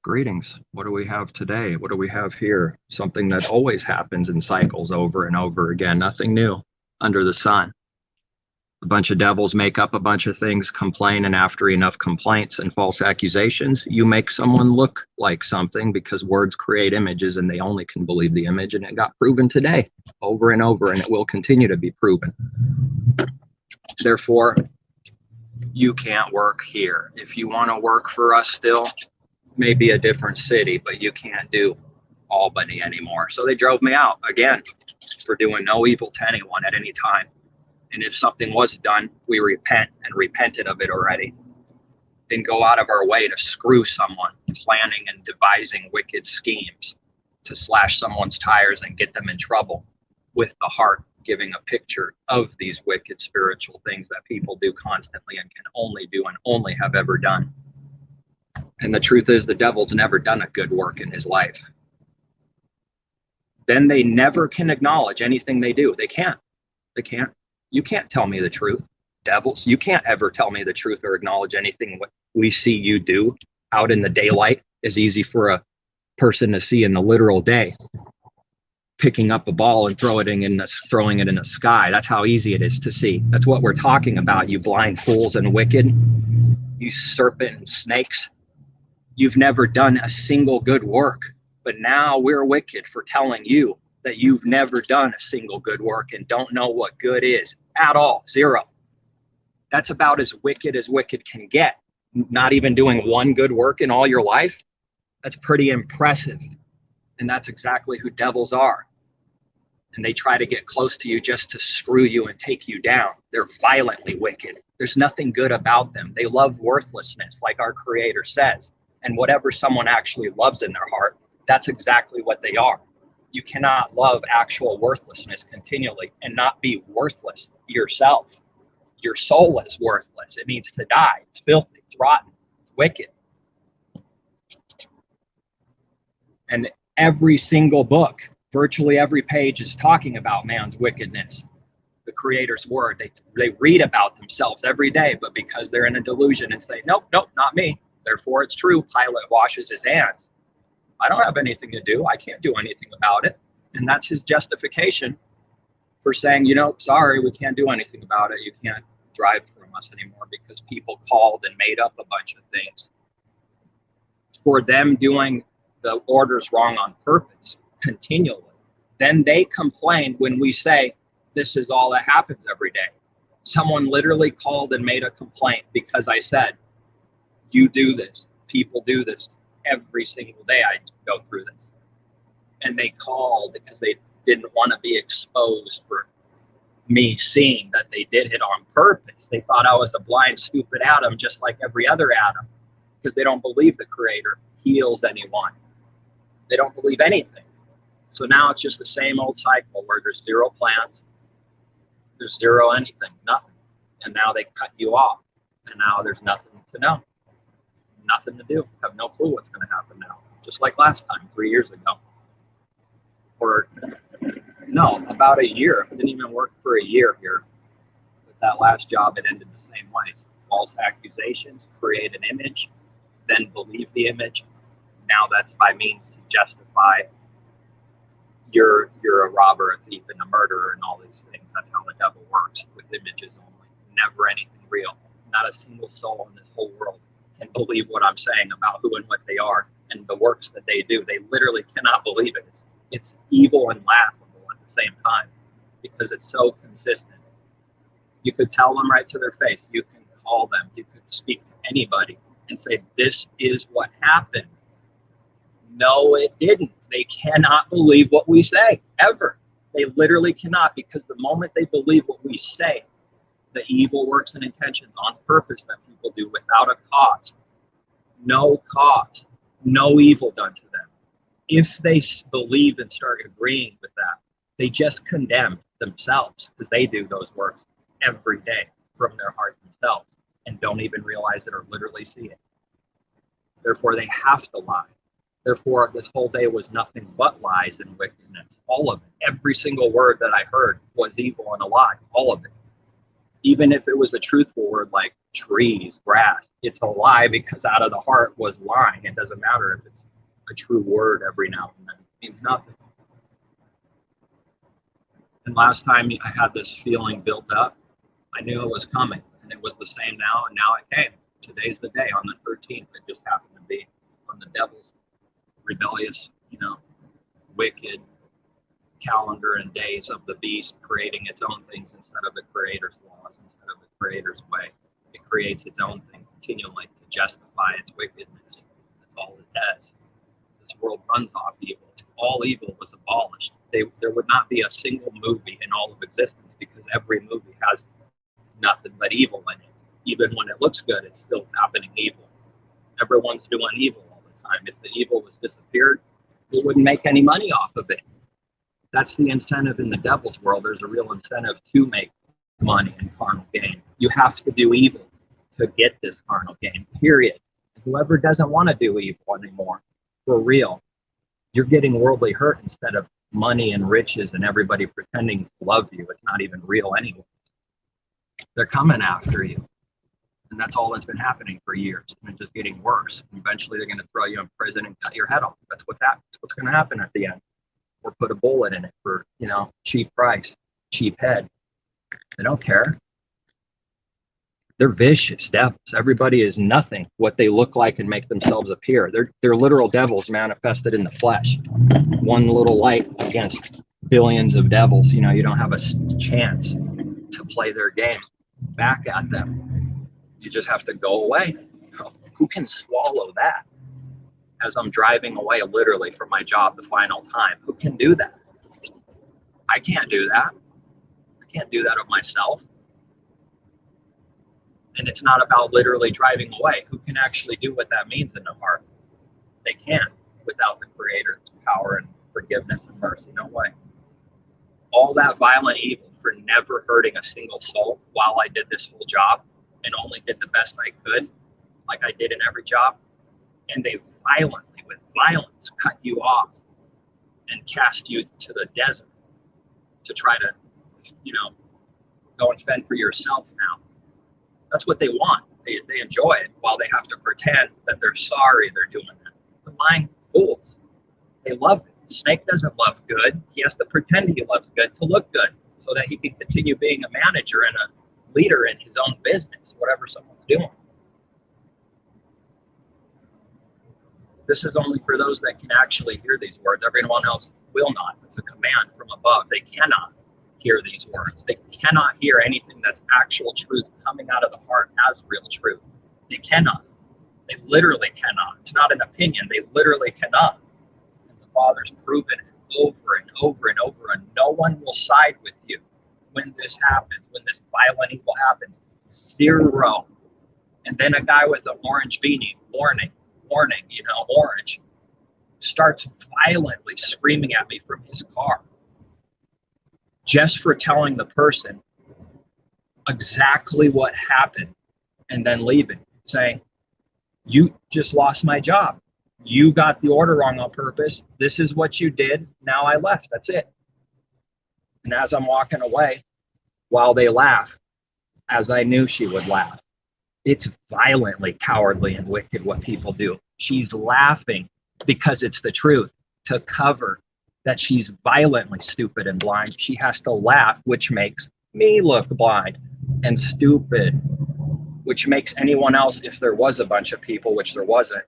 Greetings. What do we have today? What do we have here? Something that always happens in cycles over and over again. Nothing new under the sun. A bunch of devils make up a bunch of things, complain, and after enough complaints and false accusations, you make someone look like something because words create images and they only can believe the image. And it got proven today over and over, and it will continue to be proven. Therefore, you can't work here. If you want to work for us still, maybe a different city, but you can't do Albany anymore. So they drove me out again for doing no evil to anyone at any time. And if something was done, we repent and repented of it already. Didn't go out of our way to screw someone, planning and devising wicked schemes to slash someone's tires and get them in trouble, with the heart giving a picture of these wicked spiritual things that people do constantly and can only do and only have ever done. And the truth is, the devil's never done a good work in his life. Then they never can acknowledge anything they do. They can't. They can't. You can't tell me the truth, devils. You can't ever tell me the truth or acknowledge anything what we see you do out in the daylight is easy for a person to see in the literal day. Picking up a ball and throwing it in the sky. That's how easy it is to see. That's what we're talking about, you blind fools and wicked, you serpent and snakes. You've never done a single good work, but now we're wicked for telling you that you've never done a single good work and don't know what good is at all. Zero. That's about as wicked can get. Not even doing one good work in all your life. That's pretty impressive. And that's exactly who devils are. And they try to get close to you just to screw you and take you down. They're violently wicked. There's nothing good about them. They love worthlessness, like our Creator says. And whatever someone actually loves in their heart, that's exactly what they are. You cannot love actual worthlessness continually and not be worthless yourself. Your soul is worthless. It means to die. It's filthy. It's rotten. It's wicked. And every single book, virtually every page is talking about man's wickedness. The Creator's word. They read about themselves every day, but because they're in a delusion and say, nope, not me. Therefore, it's true. Pilate washes his hands. I don't have anything to do. I can't do anything about it. And that's his justification for saying, sorry, we can't do anything about it. You can't drive from us anymore because people called and made up a bunch of things. For them doing the orders wrong on purpose continually. Then they complain when we say, this is all that happens every day. Someone literally called and made a complaint because I said, you do this. People do this every single day. I go through this. And they called because they didn't want to be exposed for me seeing that they did it on purpose. They thought I was a blind, stupid Adam, just like every other Adam, because they don't believe the Creator heals anyone. They don't believe anything. So now it's just the same old cycle where there's zero plans, there's zero anything, nothing. And now they cut you off. And now there's nothing to know. Nothing to do. Have no clue what's going to happen now. Just like last time, 3 years ago. Or, no, about a year. I didn't even work for a year here. But that last job, it ended the same way. False accusations, create an image, then believe the image. Now that's by means to justify you're a robber, a thief, and a murderer, and all these things. That's how the devil works, with images only. Never anything real. Not a single soul in this whole world can believe what I'm saying about who and what they are and the works that they do. They literally cannot believe it. It's evil and laughable at the same time because it's so consistent. You could tell them right to their face. You can call them. You could speak to anybody and say, this is what happened. No, it didn't. They cannot believe what we say, ever. They literally cannot, because the moment they believe what we say, the evil works and intentions on purpose that people do without a cause, no evil done to them. If they believe and start agreeing with that, they just condemn themselves because they do those works every day from their heart themselves and don't even realize it or literally see it. Therefore, they have to lie. Therefore, this whole day was nothing but lies and wickedness. All of it. Every single word that I heard was evil and a lie. All of it. Even if it was a truthful word like trees, grass, it's a lie because out of the heart was lying. It doesn't matter if it's a true word every now and then. It means nothing. And last time I had this feeling built up, I knew it was coming. And it was the same now, and now it came. Today's the day, on the 13th. It just happened to be on the devil's rebellious, wicked calendar and days of the beast creating its own things instead of the creator's laws, instead of the creator's way. It creates its own thing continually to justify its wickedness. That's all it does. This world runs off evil. If all evil was abolished, there would not be a single movie in all of existence, because every movie has nothing but evil in it. Even when it looks good, it's still happening evil. Everyone's doing evil all the time. If the evil was disappeared, we wouldn't make any money off of it. That's the incentive in the devil's world. There's a real incentive to make money and carnal gain. You have to do evil to get this carnal gain, period. Whoever doesn't want to do evil anymore, for real, you're getting worldly hurt instead of money and riches and everybody pretending to love you. It's not even real anyway. They're coming after you. And that's all that's been happening for years. And it's just getting worse. And eventually they're going to throw you in prison and cut your head off. That's what's happening. That's what's going to happen at the end. Or put a bullet in it for, cheap price, cheap head. They don't care. They're vicious devils. Everybody is nothing what they look like and make themselves appear. They're literal devils manifested in the flesh. One little light against billions of devils. You don't have a chance to play their game back at them. You just have to go away. Who can swallow that? As I'm driving away literally from my job the final time, who can do that? I can't do that. I can't do that of myself. And it's not about literally driving away. Who can actually do what that means in the heart? They can't without the Creator's power and forgiveness and mercy. No way. All that violent evil for never hurting a single soul while I did this whole job and only did the best I could, like I did in every job. And they violently, with violence, cut you off and cast you to the desert to try to, go and fend for yourself now. That's what they want. They enjoy it while they have to pretend that they're sorry they're doing that. The lying fools. They love it. The snake doesn't love good. He has to pretend he loves good to look good so that he can continue being a manager and a leader in his own business, whatever someone's doing. This is only for those that can actually hear these words. Everyone else will not. It's a command from above. They cannot hear these words. They cannot hear anything that's actual truth coming out of the heart as real truth. They cannot. They literally cannot. It's not an opinion. They literally cannot. And the Father's proven it over and over and over, and no one will side with you when this happens, when this violent evil happens. Zero. And then a guy with an orange beanie, warning, orange, starts violently screaming at me from his car just for telling the person exactly what happened and then leaving, saying, you just lost my job. You got the order wrong on purpose. This is what you did. Now I left. That's it. And as I'm walking away, while they laugh, as I knew she would laugh, it's violently cowardly and wicked what people do. She's laughing because it's the truth. To cover that she's violently stupid and blind, she has to laugh, which makes me look blind and stupid, which makes anyone else, if there was a bunch of people, which there wasn't,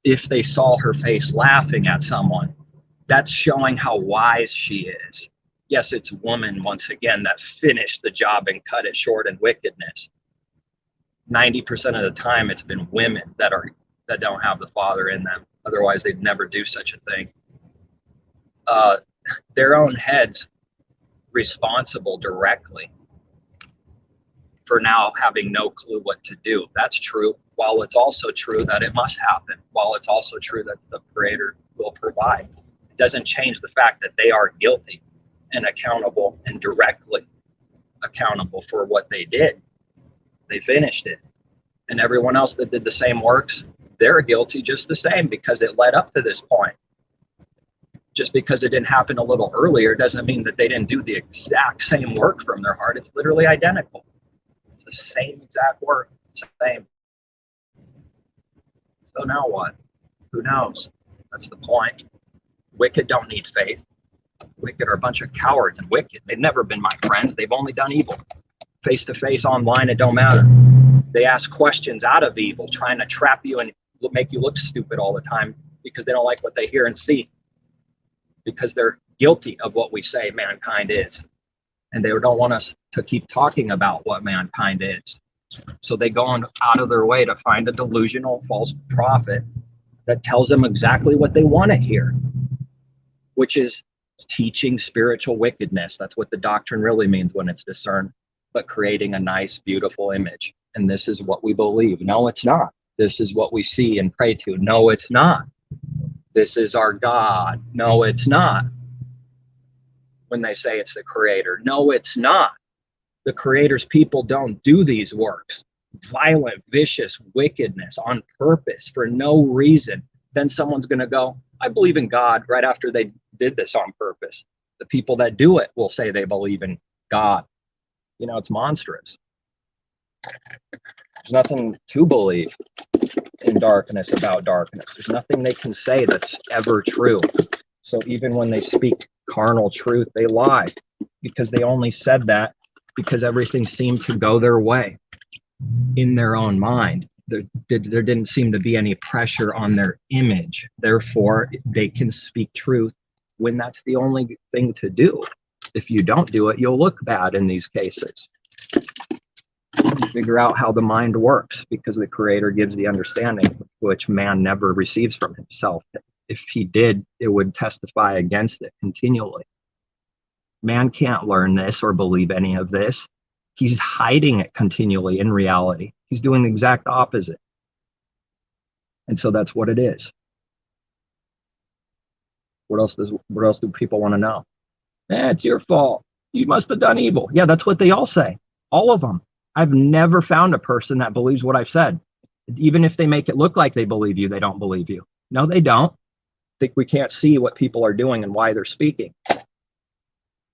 if they saw her face laughing at someone, that's showing how wise she is. Yes, it's woman, once again, that finished the job and cut it short in wickedness. 90% of the time it's been women that don't have the Father in them. Otherwise they'd never do such a thing. Their own heads responsible directly for now having no clue what to do. That's true. While it's also true that it must happen. While it's also true that the Creator will provide. It doesn't change the fact that they are guilty and accountable and directly accountable for what they did. They finished it. And everyone else that did the same works, they're guilty just the same because it led up to this point. Just because it didn't happen a little earlier doesn't mean that they didn't do the exact same work from their heart. It's literally identical. The same exact word. Same. So now what? Who knows? That's the point. Wicked don't need faith. Wicked are a bunch of cowards and wicked. They've never been my friends. They've only done evil. Face to face, online, it don't matter. They ask questions out of evil, trying to trap you and make you look stupid all the time because they don't like what they hear and see. Because they're guilty of what we say mankind is. And they don't want us to keep talking about what mankind is. So they go on out of their way to find a delusional false prophet that tells them exactly what they want to hear, which is teaching spiritual wickedness. That's what the doctrine really means when it's discerned, but creating a nice, beautiful image. And this is what we believe. No, it's not. This is what we see and pray to. No, it's not. This is our God. No, it's not. When they say it's the creator. No, it's not. The creator's people don't do these works. Violent, vicious wickedness on purpose for no reason. Then someone's going to go, I believe in God right after they did this on purpose. The people that do it will say they believe in God. You know, it's monstrous. There's nothing to believe in darkness about darkness. There's nothing they can say that's ever true. So even when they speak carnal truth, they lie because they only said that because everything seemed to go their way in their own mind. There didn't seem to be any pressure on their image. Therefore, they can speak truth when that's the only thing to do. If you don't do it, you'll look bad in these cases. Figure out how the mind works, because the creator gives the understanding which man never receives from himself. If he did, it would testify against it continually. Man can't learn this or believe any of this. He's hiding it continually in reality. He's doing the exact opposite. And so that's what it is. What else do people want to know? It's your fault. You must have done evil. Yeah, that's what they all say. All of them. I've never found a person that believes what I've said. Even if they make it look like they believe you, they don't believe you. No, they don't. Think we can't see what people are doing and why they're speaking.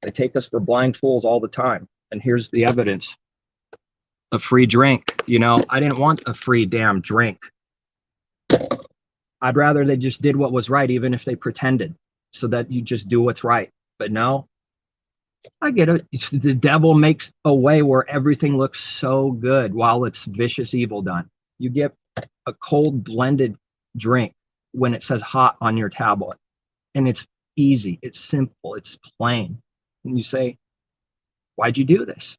They take us for blind fools all the time. And here's the evidence. A free drink. You know, I didn't want a free damn drink. I'd rather they just did what was right, even if they pretended, so that you just do what's right. But no, I get it. The devil makes a way where everything looks so good while it's vicious evil done. You get a cold blended drink when it says hot on your tablet, and it's easy, it's simple, it's plain. And you say, why'd you do this?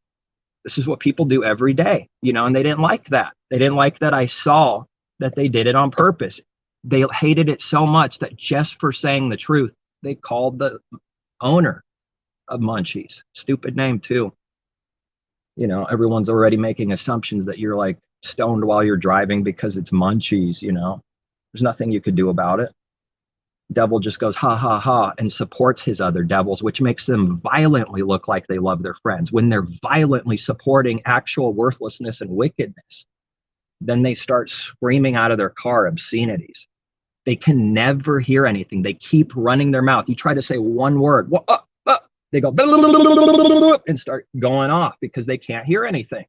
This is what people do every day, you know, and they didn't like that. They didn't like that I saw that they did it on purpose. They hated it so much that just for saying the truth, they called the owner of Munchies. Stupid name too. You know, everyone's already making assumptions that you're like stoned while you're driving because it's Munchies, you know. There's nothing you could do about it. Devil just goes ha ha ha and supports his other devils, which makes them violently look like they love their friends when they're violently supporting actual worthlessness and wickedness. Then they start screaming out of their car obscenities. They can never hear anything. They keep running their mouth. You try to say one word, they go and start going off because they can't hear anything.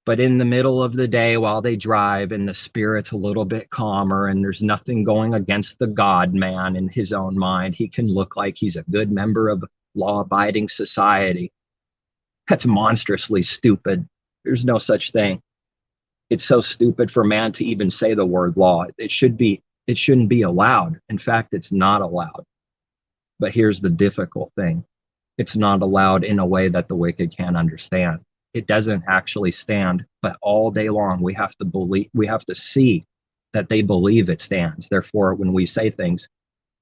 But in the middle of the day while they drive and the spirit's a little bit calmer and there's nothing going against the God man in his own mind, he can look like he's a good member of law-abiding society. That's monstrously stupid. There's no such thing. It's so stupid for man to even say the word law. It shouldn't be allowed. In fact, it's not allowed. But here's the difficult thing. It's not allowed in a way that the wicked can't understand. It doesn't actually stand, but all day long we have to see that they believe it stands. Therefore, when we say things,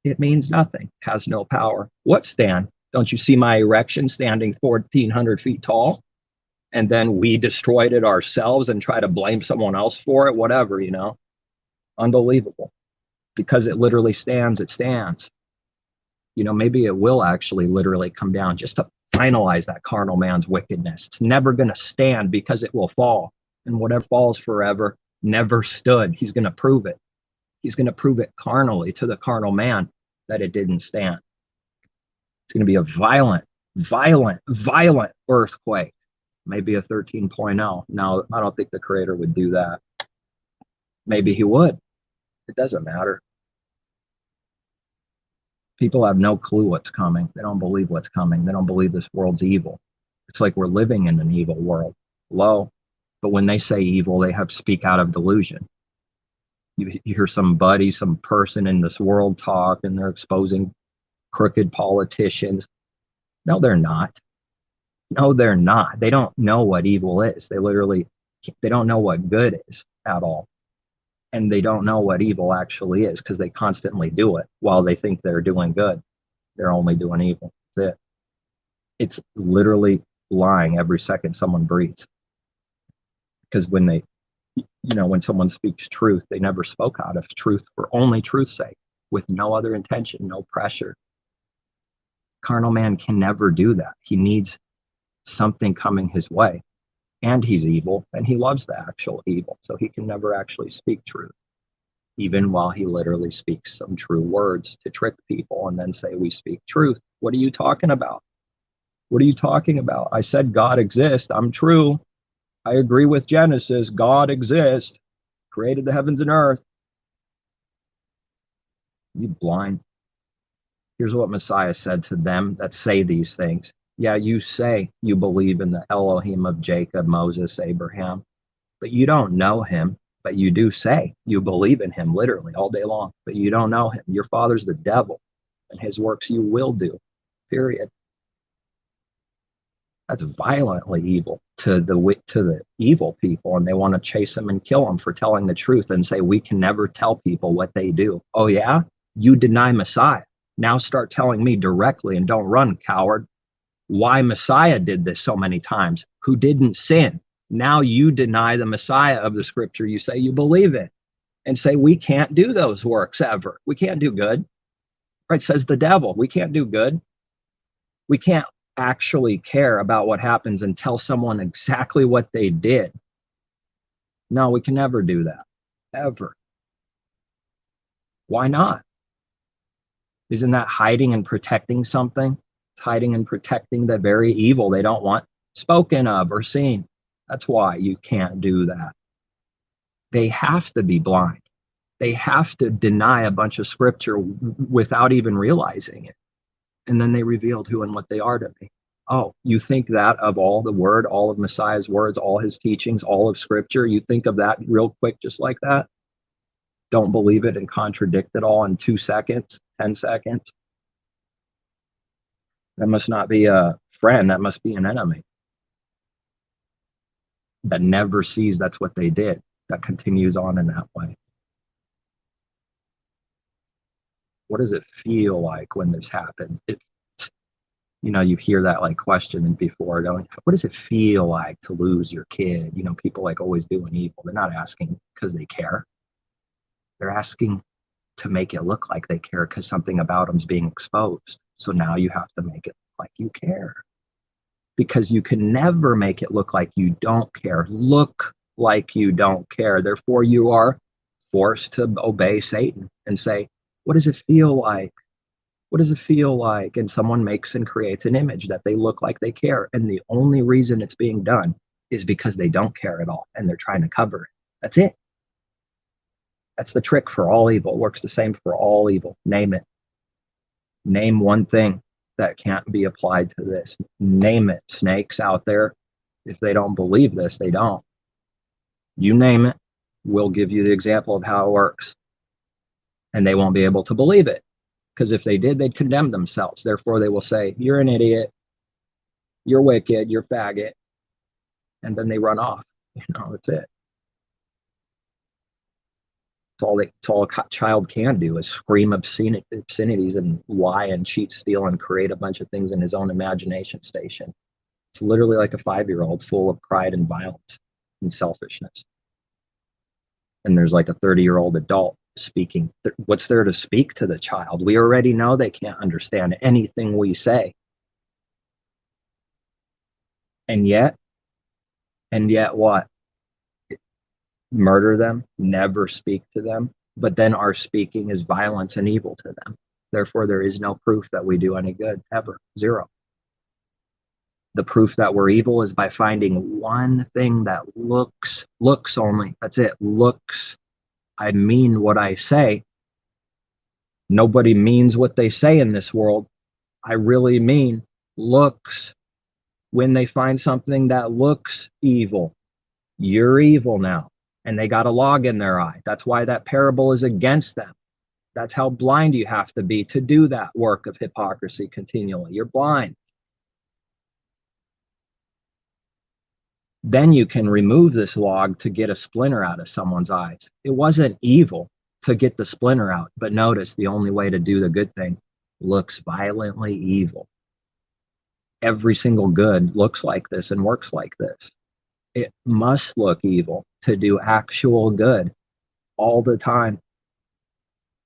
it means nothing, has no power. What stand? Don't you see my erection standing 1,400 feet tall? And then we destroyed it ourselves and try to blame someone else for it, whatever, you know. Unbelievable. Because it literally stands, it stands. You know, maybe it will actually literally come down just to finalize that carnal man's wickedness. It's never going to stand because it will fall. And whatever falls forever never stood. He's going to prove it. He's going to prove it carnally to the carnal man that it didn't stand. It's going to be a violent, violent, violent earthquake. maybe a 13.0. Now, I don't think the creator would do that. Maybe he would. It doesn't matter. People have no clue what's coming. They don't believe what's coming. They don't believe this world's evil. It's like we're living in an evil world. Hello? But when they say evil, they have speak out of delusion. You hear somebody, some person in this world talk, and they're exposing crooked politicians. No, they're not. No, they're not. They don't know what evil is. They don't know what good is at all. And they don't know what evil actually is because they constantly do it while they think they're doing good. They're only doing evil. That's it. It's literally lying every second someone breathes. Because when someone speaks truth, they never spoke out of truth for only truth's sake, with no other intention, no pressure. Carnal man can never do that. He needs something coming his way. And he's evil, and he loves the actual evil. So he can never actually speak truth, even while he literally speaks some true words to trick people and then say, we speak truth. What are you talking about? What are you talking about? I said God exists. I'm true. I agree with Genesis. God exists. Created the heavens and earth. You blind. Here's what Messiah said to them that say these things. Yeah, you say you believe in the Elohim of Jacob, Moses, Abraham, but you don't know him. But you do say you believe in him literally all day long, but you don't know him. Your father's the devil, and his works you will do, period. That's violently evil to the evil people, and they want to chase them and kill them for telling the truth and say we can never tell people what they do. Oh yeah? You deny Messiah. Now start telling me directly and don't run, coward. Why Messiah did this so many times, who didn't sin. Now you deny the Messiah of the scripture you say you believe in and say we can't do those works ever. We can't do good. Right, says the devil. We can't do good. We can't actually care about what happens and tell someone exactly what they did. No, we can never do that, ever. Why not? Isn't that hiding and protecting something? It's hiding and protecting the very evil they don't want spoken of or seen. That's why you can't do that. They have to be blind. They have to deny a bunch of scripture without even realizing it. And then they revealed who and what they are to me. Oh, you think that of all the word, all of Messiah's words, all his teachings, all of scripture, you think of that real quick just like that? Don't believe it and contradict it all in 2 seconds, 10 seconds? That must not be a friend. That must be an enemy that never sees that's what they did, that continues on in that way. What does it feel like when this happens? You hear that like question before, don't you? What does it feel like to lose your kid? People like always doing evil. They're not asking because they care. They're asking to make it look like they care because something about them is being exposed. So now you have to make it look like you care. Because you can never make it look like you don't care. Look like you don't care. Therefore, you are forced to obey Satan and say, what does it feel like? What does it feel like? And someone makes and creates an image that they look like they care. And the only reason it's being done is because they don't care at all and they're trying to cover it. That's it. That's the trick for all evil. It works the same for all evil. Name it. Name one thing that can't be applied to this. Name it. Snakes out there, if they don't believe this, they don't. You name it, we'll give you the example of how it works. And they won't be able to believe it. Because if they did, they'd condemn themselves. Therefore, they will say, you're an idiot, you're wicked, you're faggot. And then they run off. That's it. It's all a child can do is scream obscenities and lie and cheat, steal, and create a bunch of things in his own imagination station. It's literally like a 5-year-old full of pride and violence and selfishness. And there's like a 30-year-old adult speaking. What's there to speak to the child? We already know they can't understand anything we say. And yet what? Murder them, never speak to them, but then our speaking is violence and evil to them. Therefore, there is no proof that we do any good, ever. Zero. The proof that we're evil is by finding one thing that looks only. That's it. Looks. I mean what I say. Nobody means what they say in this world. I really mean looks. When they find something that looks evil, you're evil now. And they got a log in their eye. That's why that parable is against them. That's how blind you have to be to do that work of hypocrisy continually. You're blind. Then you can remove this log to get a splinter out of someone's eyes. It wasn't evil to get the splinter out, but notice the only way to do the good thing looks violently evil. Every single good looks like this and works like this. It must look evil to do actual good all the time.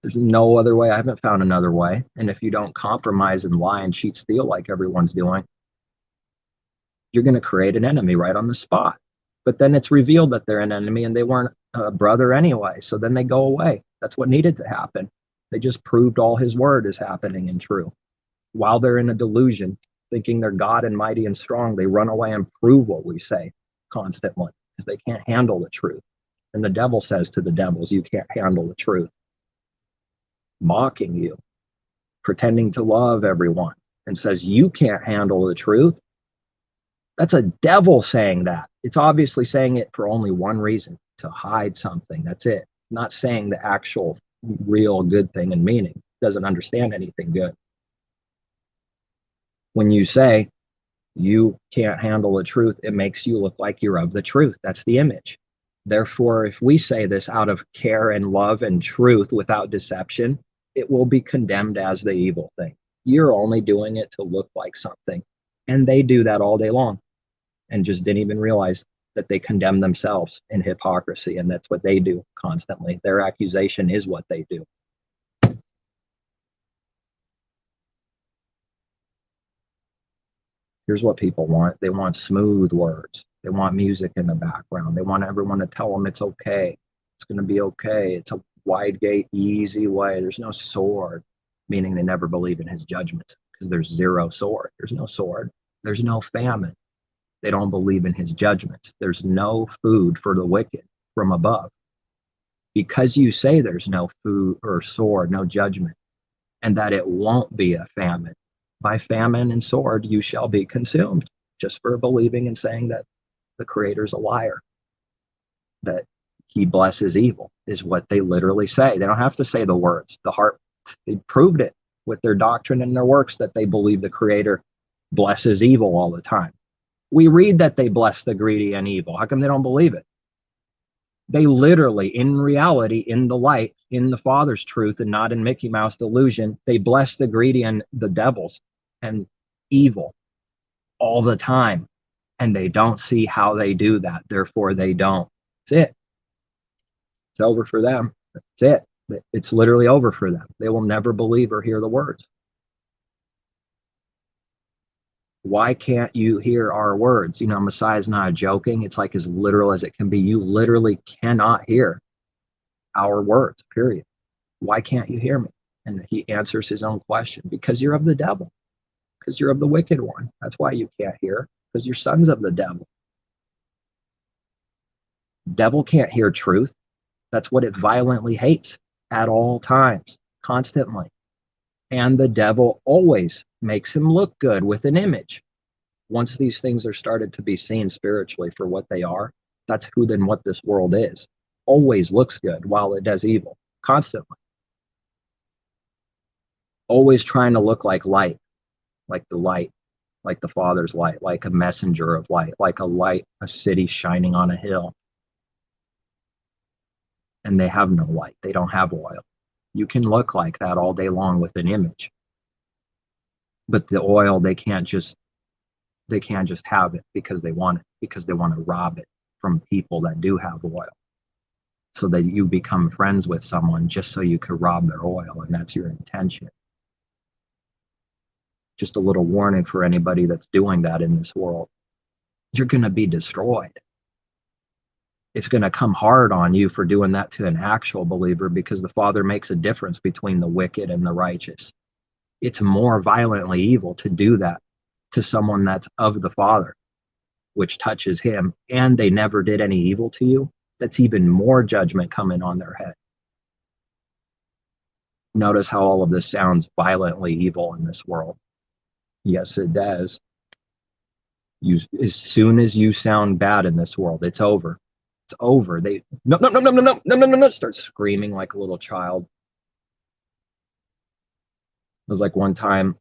There's no other way. I haven't found another way. And if you don't compromise and lie and cheat, steal like everyone's doing, you're going to create an enemy right on the spot. But then it's revealed that they're an enemy and they weren't a brother anyway. So then they go away. That's what needed to happen. They just proved all his word is happening and true. While they're in a delusion, thinking they're God and mighty and strong, they run away and prove what we say constantly because they can't handle the truth. And the devil says to the devils, you can't handle the truth. Mocking you, pretending to love everyone, and says you can't handle the truth. That's a devil saying that. It's obviously saying it for only one reason, to hide something. That's it. Not saying the actual real good thing and meaning. Doesn't understand anything good. When you say you can't handle the truth, it makes you look like you're of the truth. That's the image. Therefore, if we say this out of care and love and truth without deception, it will be condemned as the evil thing. You're only doing it to look like something. And they do that all day long and just didn't even realize that they condemn themselves in hypocrisy. And that's what they do constantly. Their accusation is what they do. Here's what people want. They want smooth words. They want music in the background. They want everyone to tell them it's okay. It's going to be okay. It's a wide gate, easy way. There's no sword, meaning they never believe in his judgments because there's zero sword. There's no sword. There's no famine. They don't believe in his judgments. There's no food for the wicked from above. Because you say there's no food or sword, no judgment, and that it won't be a famine. By famine and sword, you shall be consumed, just for believing and saying that the Creator's a liar, that he blesses evil, is what they literally say. They don't have to say the words. The heart, they proved it with their doctrine and their works that they believe the Creator blesses evil all the time. We read that they bless the greedy and evil. How come they don't believe it? They literally, in reality, in the light, in the Father's truth, and not in Mickey Mouse delusion, they bless the greedy and the devils and evil all the time. And they don't see how they do that. Therefore, they don't. That's it. It's over for them. That's it. It's literally over for them. They will never believe or hear the words. Why can't you hear our words? You know, Messiah's not joking. It's like as literal as it can be. You literally cannot hear our words, period. Why can't you hear me? And he answers his own question. Because you're of the devil. Because you're of the wicked one. That's why you can't hear. Because you're sons of the devil. Devil can't hear truth. That's what it violently hates at all times, constantly. And the devil always makes him look good with an image. Once these things are started to be seen spiritually for what they are, that's who then what this world is. Always looks good while it does evil, constantly. Always trying to look like light, like the light, like the Father's light, like a messenger of light, like a light, a city shining on a hill. And they have no light. They don't have oil. You can look like that all day long with an image. But the oil, they can't just have it because they want it, because they want to rob it from people that do have oil. So that you become friends with someone just so you could rob their oil, and that's your intention. Just a little warning for anybody that's doing that in this world. You're going to be destroyed. It's going to come hard on you for doing that to an actual believer, because the Father makes a difference between the wicked and the righteous. It's more violently evil to do that to someone that's of the Father, which touches him, and they never did any evil to you, that's even more judgment coming on their head. Notice how all of this sounds violently evil in this world. Yes, it does. As soon as you sound bad in this world, it's over. It's over. They no, start screaming like a little child. It was like one time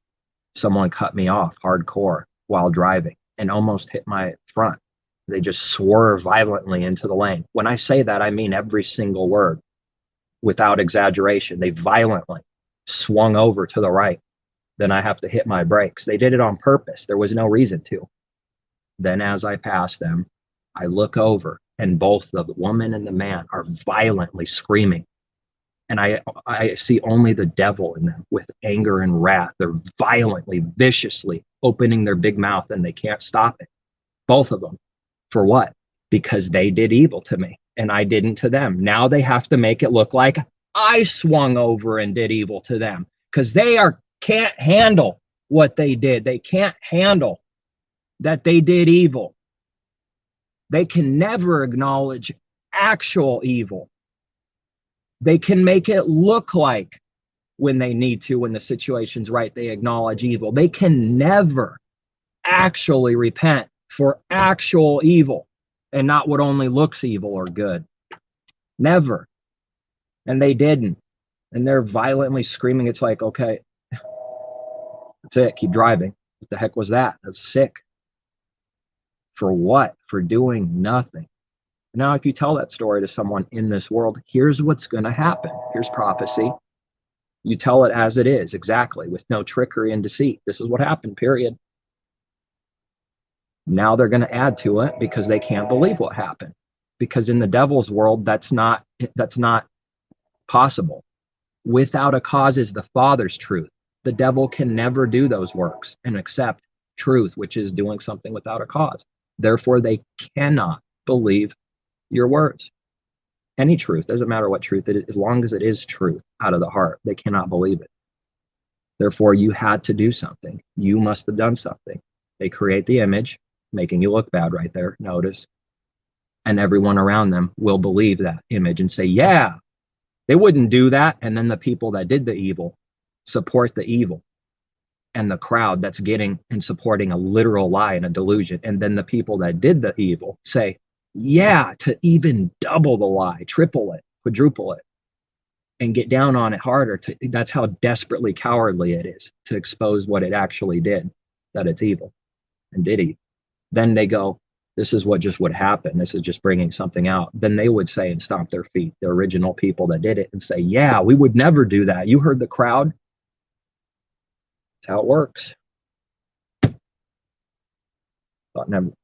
someone cut me off hardcore while driving and almost hit my front. They just swerve violently into the lane. When I say that, I mean every single word without exaggeration. They violently swung over to the right. Then I have to hit my brakes. They did it on purpose. There was no reason to. Then as I pass them, I look over and both the woman and the man are violently screaming. And I see only the devil in them with anger and wrath. They're violently, viciously opening their big mouth and they can't stop it. Both of them. For what? Because they did evil to me and I didn't to them. Now they have to make it look like I swung over and did evil to them because they can't handle what they did. They can't handle that they did evil. They can never acknowledge actual evil. They can make it look like when they need to, when the situation's right, they acknowledge evil. They can never actually repent for actual evil and not what only looks evil or good. Never. And they didn't. And they're violently screaming. It's like, okay, that's it. Keep driving. What the heck was that? That's sick. For what? For doing nothing. Now, if you tell that story to someone in this world, here's what's going to happen. Here's prophecy. You tell it as it is, exactly, with no trickery and deceit. This is what happened, period. Now they're going to add to it because they can't believe what happened. Because in the devil's world, that's not possible. Without a cause is the Father's truth. The devil can never do those works and accept truth, which is doing something without a cause. Therefore, they cannot believe your words. Any truth, doesn't matter what truth it is, as long as it is truth out of the heart, they cannot believe it. Therefore, you had to do something. You must have done something. They create the image, making you look bad right there, notice. And everyone around them will believe that image and say, yeah, they wouldn't do that. And then the people that did the evil support the evil. And the crowd that's getting and supporting a literal lie and a delusion. And then the people that did the evil say, yeah, to even double the lie, triple it, quadruple it, and get down on it harder. That's how desperately cowardly it is to expose what it actually did, that it's evil and did evil. Then they go, this is what just would happen. This is just bringing something out. Then they would say and stomp their feet, the original people that did it, and say, yeah, we would never do that. You heard the crowd? That's how it works.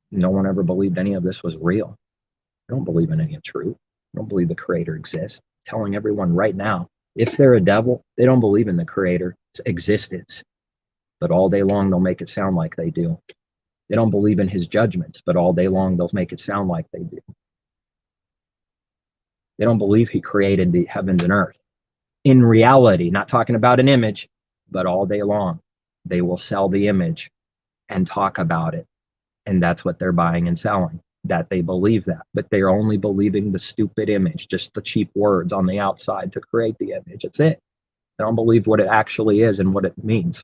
No one ever believed any of this was real. I don't believe in any of truth. I don't believe the Creator exists. I'm telling everyone right now, if they're a devil, they don't believe in the Creator's existence. But all day long, they'll make it sound like they do. They don't believe in his judgments, but all day long, they'll make it sound like they do. They don't believe he created the heavens and earth. In reality, not talking about an image, but all day long, they will sell the image and talk about it. And that's what they're buying and selling, that they believe that. But they're only believing the stupid image, just the cheap words on the outside to create the image. That's it. They don't believe what it actually is and what it means.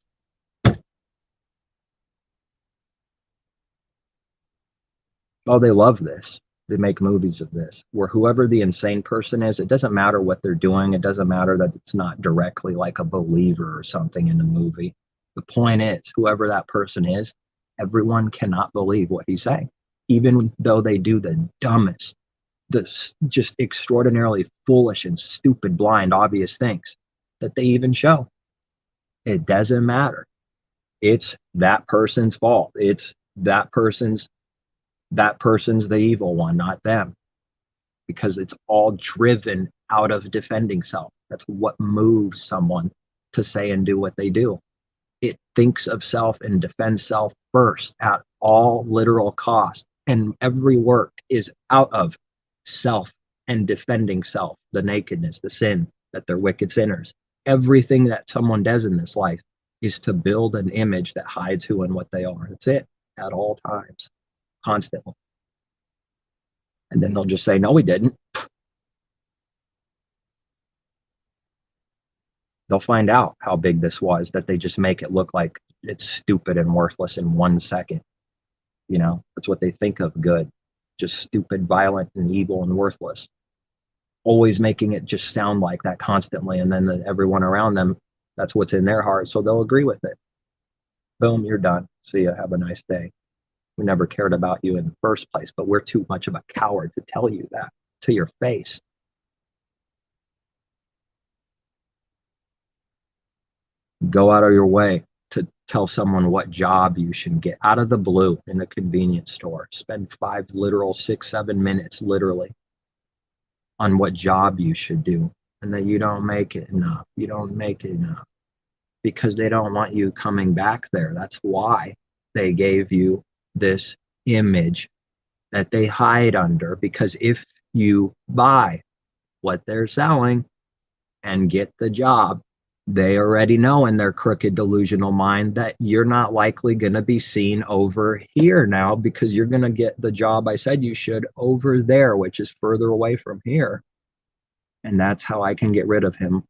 Oh, they love this. They make movies of this, where whoever the insane person is, it doesn't matter what they're doing. It doesn't matter that it's not directly like a believer or something in the movie. The point is, whoever that person is, everyone cannot believe what he's saying, even though they do the dumbest, the just extraordinarily foolish and stupid, blind, obvious things that they even show. It doesn't matter. It's that person's fault. It's that person's the evil one, not them, because it's all driven out of defending self. That's what moves someone to say and do what they do. It thinks of self and defends self first at all literal cost. And every work is out of self and defending self, the nakedness, the sin, that they're wicked sinners. Everything that someone does in this life is to build an image that hides who and what they are. That's it, at all times, constantly. And then they'll just say, no, we didn't. They'll find out how big this was, that they just make it look like it's stupid and worthless in 1 second. You know, that's what they think of good. Just stupid, violent, and evil and worthless. Always making it just sound like that constantly. And then everyone around them, that's what's in their heart. So they'll agree with it. Boom, you're done. See ya. Have a nice day. We never cared about you in the first place, but we're too much of a coward to tell you that to your face. Go out of your way to tell someone what job you should get out of the blue in a convenience store. Spend 5 literal 6, 7 minutes literally on what job you should do, and that you don't make it enough. You don't make it enough because they don't want you coming back there. That's why they gave you this image that they hide under, because if you buy what they're selling and get the job, they already know in their crooked delusional mind that you're not likely going to be seen over here now, because you're going to get the job I said you should over there, which is further away from here. And that's how I can get rid of him,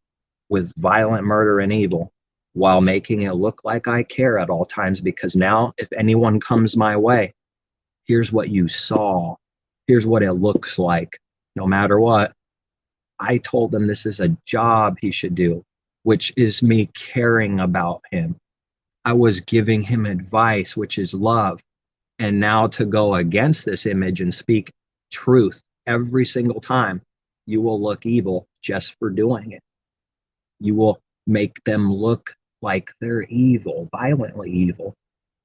with violent murder and evil, while making it look like I care at all times. Because now if anyone comes my way, here's what you saw. Here's what it looks like. No matter what, I told him this is a job he should do, which is me caring about him. I was giving him advice, which is love. And now to go against this image and speak truth every single time, you will look evil just for doing it. You will make them look like they're evil, violently evil,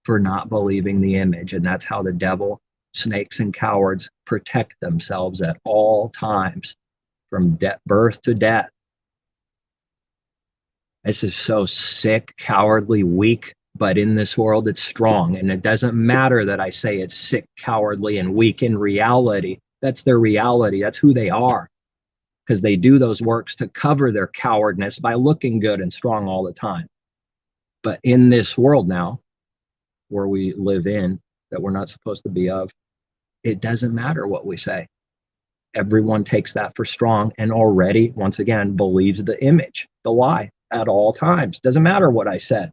for not believing the image. And that's how the devil, snakes, and cowards protect themselves at all times, from birth to death. This is so sick, cowardly, weak, but in this world it's strong. And it doesn't matter that I say it's sick, cowardly, and weak. In reality, that's their reality. That's who they are, because they do those works to cover their cowardness by looking good and strong all the time. But in this world now, where we live in, that we're not supposed to be of, it doesn't matter what we say. Everyone takes that for strong and already, once again, believes the image, the lie, at all times. Doesn't matter what I said.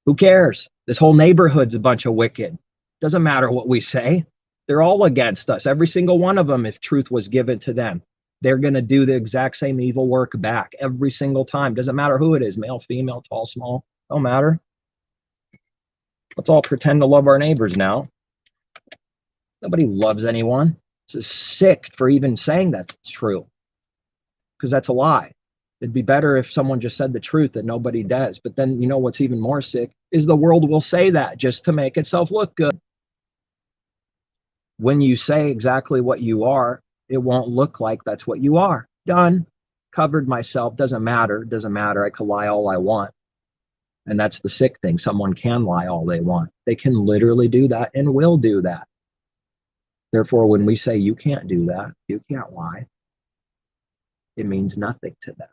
Who cares? This whole neighborhood's a bunch of wicked. Doesn't matter what we say. They're all against us. Every single one of them, if truth was given to them, they're going to do the exact same evil work back every single time. Doesn't matter who it is, male, female, tall, small. Don't matter. Let's all pretend to love our neighbors now. Nobody loves anyone. It's sick for even saying that's true, because that's a lie. It'd be better if someone just said the truth, that nobody does. But then, you know what's even more sick is the world will say that just to make itself look good. When you say exactly what you are, it won't look like that's what you are. Done. Covered myself. Doesn't matter. Doesn't matter. I could lie all I want. And that's the sick thing. Someone can lie all they want. They can literally do that and will do that. Therefore, when we say you can't do that, you can't lie, it means nothing to them.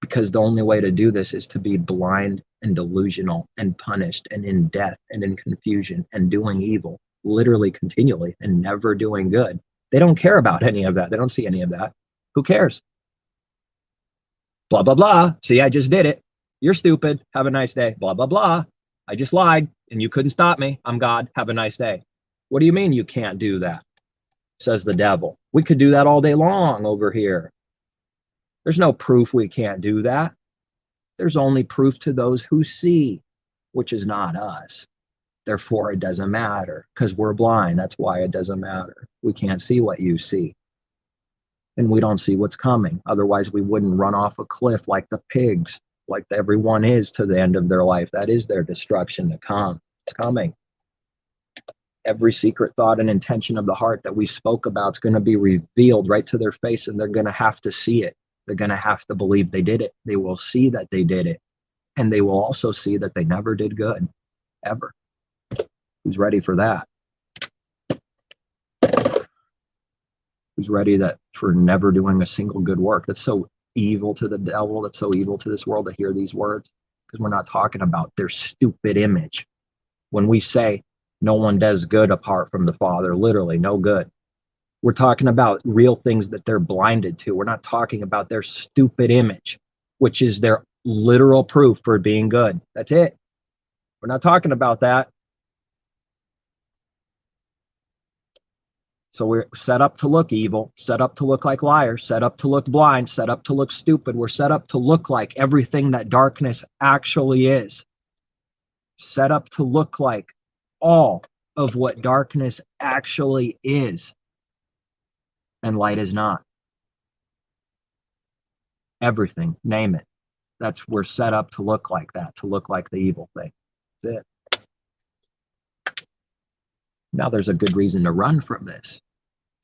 Because the only way to do this is to be blind and delusional and punished and in death and in confusion and doing evil, literally continually, and never doing good. They don't care about any of that. They don't see any of that. Who cares? Blah, blah, blah. See, I just did it. You're stupid. Have a nice day. Blah, blah, blah. I just lied and you couldn't stop me. I'm God. Have a nice day. What do you mean you can't do that? Says the devil. We could do that all day long over here. There's no proof we can't do that. There's only proof to those who see, which is not us. Therefore, it doesn't matter, because we're blind. That's why it doesn't matter. We can't see what you see. And we don't see what's coming. Otherwise, we wouldn't run off a cliff like the pigs, like everyone is to the end of their life. That is their destruction to come. It's coming. Every secret thought and intention of the heart that we spoke about is going to be revealed right to their face, and they're going to have to see it. They're going to have to believe they did it. They will see that they did it. And they will also see that they never did good, ever. Who's ready for that? Who's ready for never doing a single good work? That's so evil to the devil. That's so evil to this world to hear these words. because we're not talking about their stupid image. When we say no one does good apart from the Father, literally no good, we're talking about real things that they're blinded to. We're not talking about their stupid image, which is their literal proof for being good. That's it. We're not talking about that. So we're set up to look evil, set up to look like liars, set up to look blind, set up to look stupid. We're set up to look like everything that darkness actually is. Set up to look like all of what darkness actually is. And light is not. Everything, name it. We're set up to look like that, to look like the evil thing. That's it. Now there's a good reason to run from this.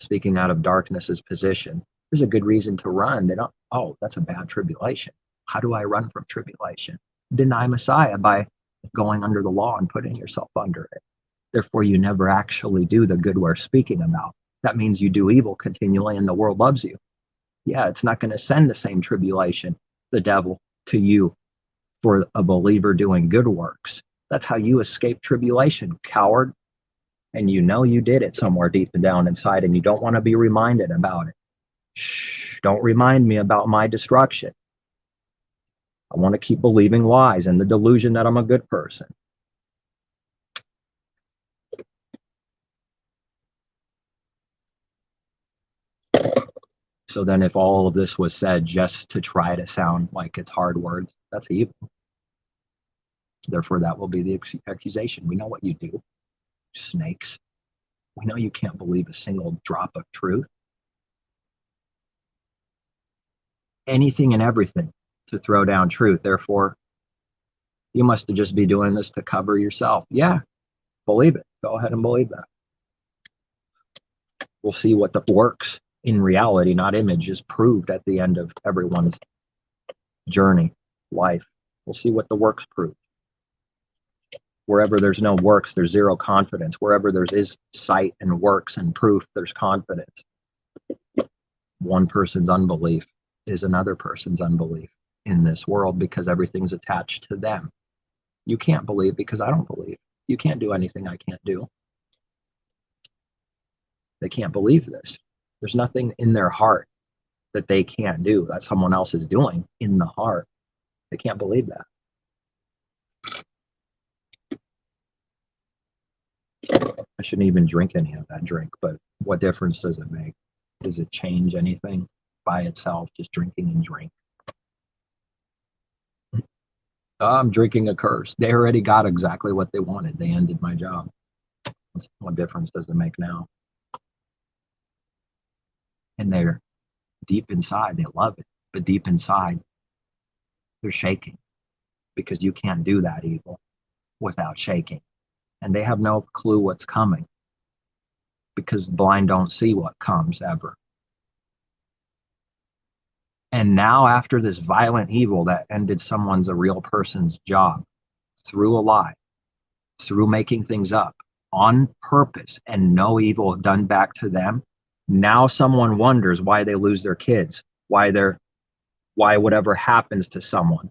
Speaking out of darkness's position, there's a good reason to run. They don't, oh, that's a bad tribulation. How do I run from tribulation? Deny Messiah by going under the law and putting yourself under it. Therefore, you never actually do the good we're speaking about. That means you do evil continually and the world loves you. Yeah, it's not going to send the same tribulation, the devil, to you for a believer doing good works. That's how you escape tribulation, coward. And you know you did it somewhere deep down inside, and you don't want to be reminded about it. Shh, don't remind me about my destruction. I want to keep believing lies and the delusion that I'm a good person. So then if all of this was said just to try to sound like it's hard words, that's evil. Therefore, that will be the accusation. We know what you do, snakes. We know you can't believe a single drop of truth. Anything and everything to throw down truth. Therefore, you must just be doing this to cover yourself. Yeah, believe it. Go ahead and believe that. We'll see what the works in reality, not image, is proved at the end of everyone's journey, life. We'll see what the works prove. Wherever there's no works, there's zero confidence. Wherever there is sight and works and proof, there's confidence. One person's unbelief is another person's unbelief in this world because everything's attached to them. You can't believe because I don't believe. You can't do anything I can't do. They can't believe this. There's nothing in their heart that they can't do that someone else is doing in the heart. They can't believe that. I shouldn't even drink any of that drink, but what difference does it make? Does it change anything by itself, just drinking and drink? I'm drinking a curse. They already got exactly what they wanted. They ended my job. What difference does it make now? And they're deep inside, they love it, but deep inside, they're shaking because you can't do that evil without shaking. And they have no clue what's coming because the blind don't see what comes ever. And now after this violent evil that ended someone's, a real person's job, through a lie, through making things up on purpose and no evil done back to them, now someone wonders why they lose their kids, why whatever happens to someone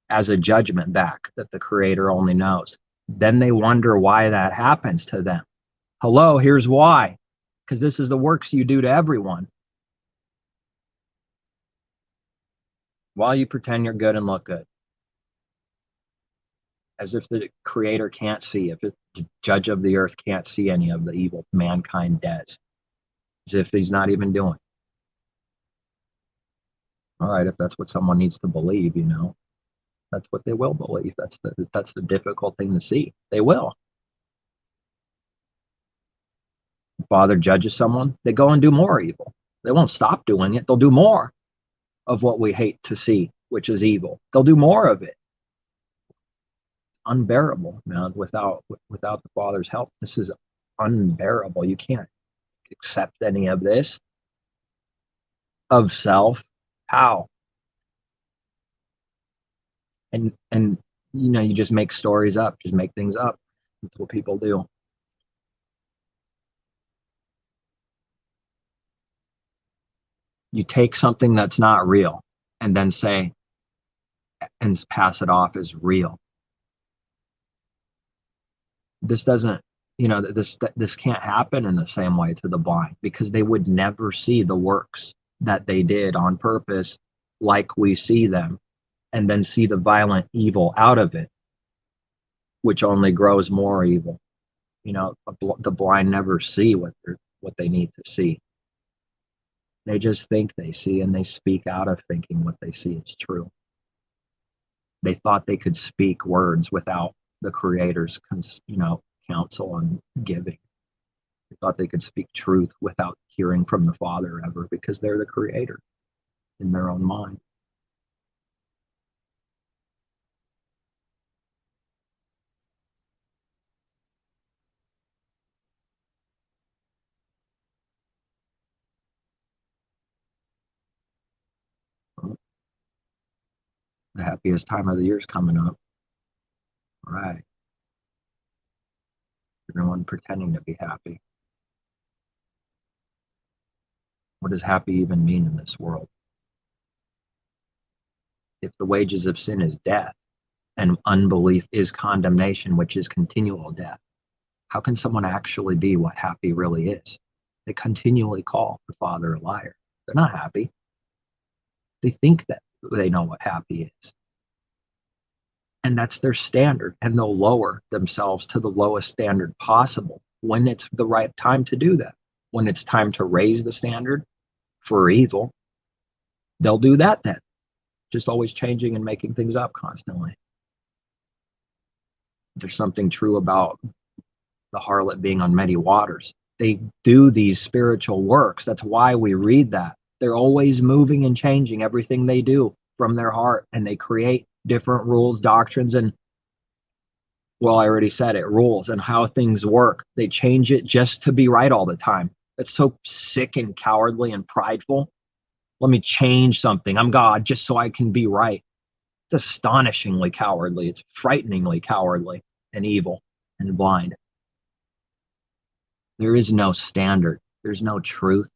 as a judgment back that the Creator only knows. Then they wonder why that happens to them. Hello, here's why. Because this is the works you do to everyone. While you pretend you're good and look good. As if the Creator can't see, if the judge of the earth can't see any of the evil mankind does. As if he's not even doing. All right, if that's what someone needs to believe, that's what they will believe. That's the difficult thing to see. They will. If Father judges someone, they go and do more evil. They won't stop doing it. They'll do more of what we hate to see, which is evil. They'll do more of it. Unbearable, man. Without the Father's help, this is unbearable. You can't accept any of this of self. How? And you just make stories up, just make things up. That's what people do. You take something that's not real and then say, and pass it off as real. This doesn't, this can't happen in the same way to the blind, because they would never see the works that they did on purpose like we see them, and then see the violent evil out of it, which only grows more evil. The blind never see what they need to see. They just think they see, and they speak out of thinking what they see is true. They thought they could speak words without the Creator's, counsel and giving. They thought they could speak truth without hearing from the Father ever, because they're the Creator in their own mind. The happiest time of the year is coming up. Right. Everyone pretending to be happy. What does happy even mean in this world? If the wages of sin is death, and unbelief is condemnation, which is continual death, how can someone actually be what happy really is? They continually call the Father a liar. They're not happy. They think that they know what happy is. And that's their standard, and they'll lower themselves to the lowest standard possible when it's the right time to do that. When it's time to raise the standard for evil, they'll do that then. Just always changing and making things up constantly. There's something true about the harlot being on many waters. They do these spiritual works. That's why we read that. They're always moving and changing everything they do from their heart, and they create different rules, doctrines, and, well, I already said it, rules and how things work. They change it just to be right all the time. It's so sick and cowardly and prideful. Let me change something. I'm God just so I can be right. It's astonishingly cowardly. It's frighteningly cowardly and evil and blind. There is no standard. There's no truth.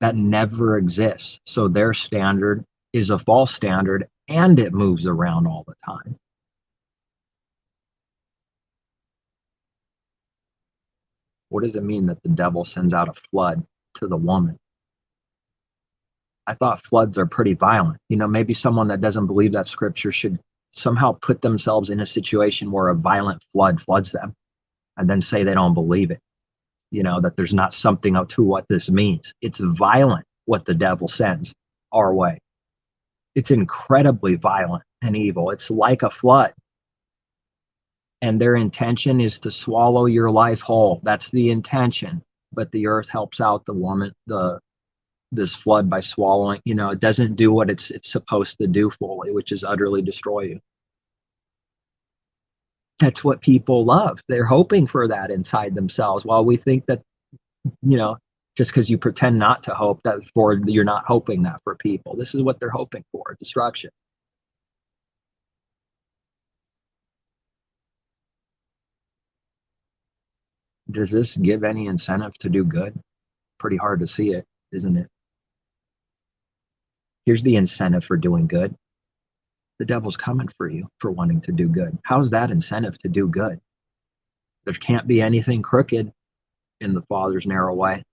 That never exists. So their standard is a false standard, and it moves around all the time. What does it mean that the devil sends out a flood to the woman? I thought floods are pretty violent. Maybe someone that doesn't believe that scripture should somehow put themselves in a situation where a violent flood floods them, and then say they don't believe it. That there's not something to what this means. It's violent what the devil sends our way. It's incredibly violent and evil. It's like a flood. And their intention is to swallow your life whole. That's the intention. But the earth helps out the woman, this flood, by swallowing. It doesn't do what it's supposed to do fully, which is utterly destroy you. That's what people love. They're hoping for that inside themselves. While we think that, just because you pretend not to hope, you're not hoping that for people. This is what they're hoping for: destruction. Does this give any incentive to do good? Pretty hard to see it, isn't it? Here's the incentive for doing good. The devil's coming for you for wanting to do good. How's that incentive to do good? There can't be anything crooked in the Father's narrow way.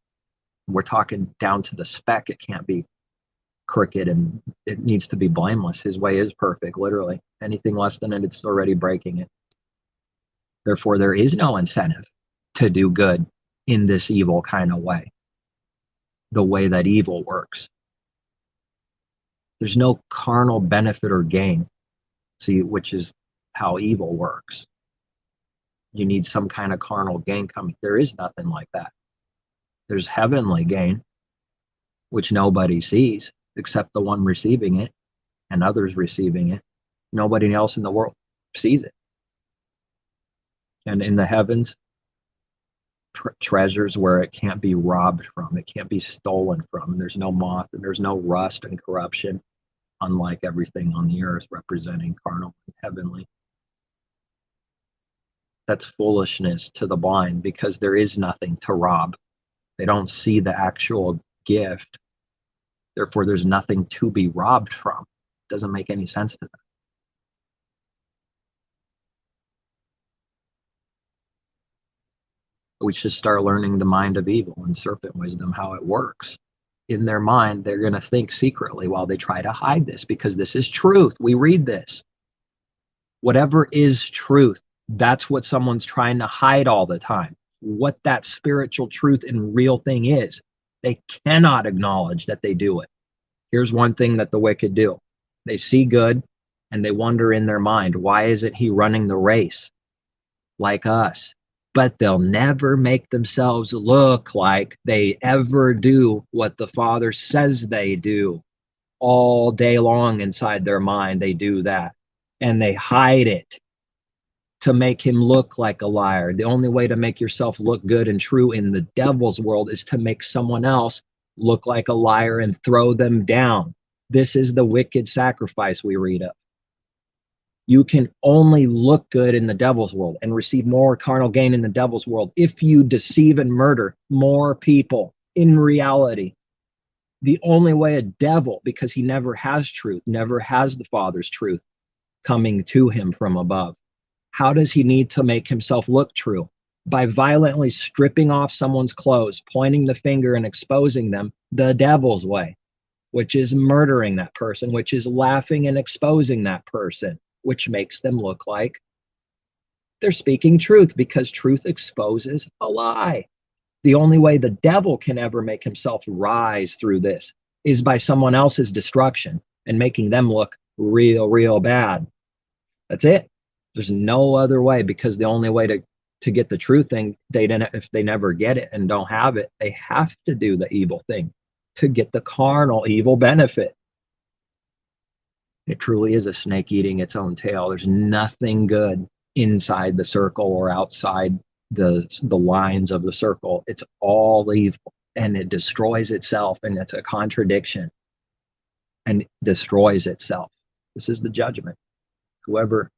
We're talking down to the speck. It can't be crooked, and it needs to be blameless. His way is perfect, literally. Anything less than it, it's already breaking it. Therefore, there is no incentive to do good in this evil kind of way, the way that evil works. There's no carnal benefit or gain, which is how evil works. You need some kind of carnal gain coming. There is nothing like that. There's heavenly gain, which nobody sees except the one receiving it and others receiving it. Nobody else in the world sees it. And in the heavens, treasures where it can't be robbed from, it can't be stolen from, and there's no moth and there's no rust and corruption, unlike everything on the earth representing carnal and heavenly. That's foolishness to the blind, because there is nothing to rob. They don't see the actual gift. Therefore, there's nothing to be robbed from. Doesn't make any sense to them. We should start learning the mind of evil and serpent wisdom, how it works. In their mind, they're going to think secretly while they try to hide this, because this is truth. We read this. Whatever is truth, that's what someone's trying to hide all the time. What that spiritual truth and real thing is, they cannot acknowledge that they do it. Here's one thing that the wicked do. They see good and they wonder in their mind, why isn't he running the race like us? But they'll never make themselves look like they ever do what the Father says they do. All day long inside their mind, they do that. And they hide it to make him look like a liar. The only way to make yourself look good and true in the devil's world is to make someone else look like a liar and throw them down. This is the wicked sacrifice we read of. You can only look good in the devil's world and receive more carnal gain in the devil's world if you deceive and murder more people in reality. The only way a devil, because he never has truth, never has the Father's truth coming to him from above. How does he need to make himself look true? By violently stripping off someone's clothes, pointing the finger and exposing them the devil's way, which is murdering that person, which is laughing and exposing that person, which makes them look like they're speaking truth, because truth exposes a lie. The only way the devil can ever make himself rise through this is by someone else's destruction and making them look real bad. That's it. There's no other way, because the only way to get the true thing, if they never get it and don't have it, they have to do the evil thing to get the carnal evil benefit. It truly is a snake eating its own tail. There's nothing good inside the circle or outside the lines of the circle. It's all evil, and it destroys itself, and it's a contradiction and destroys itself. This is the judgment. Whoever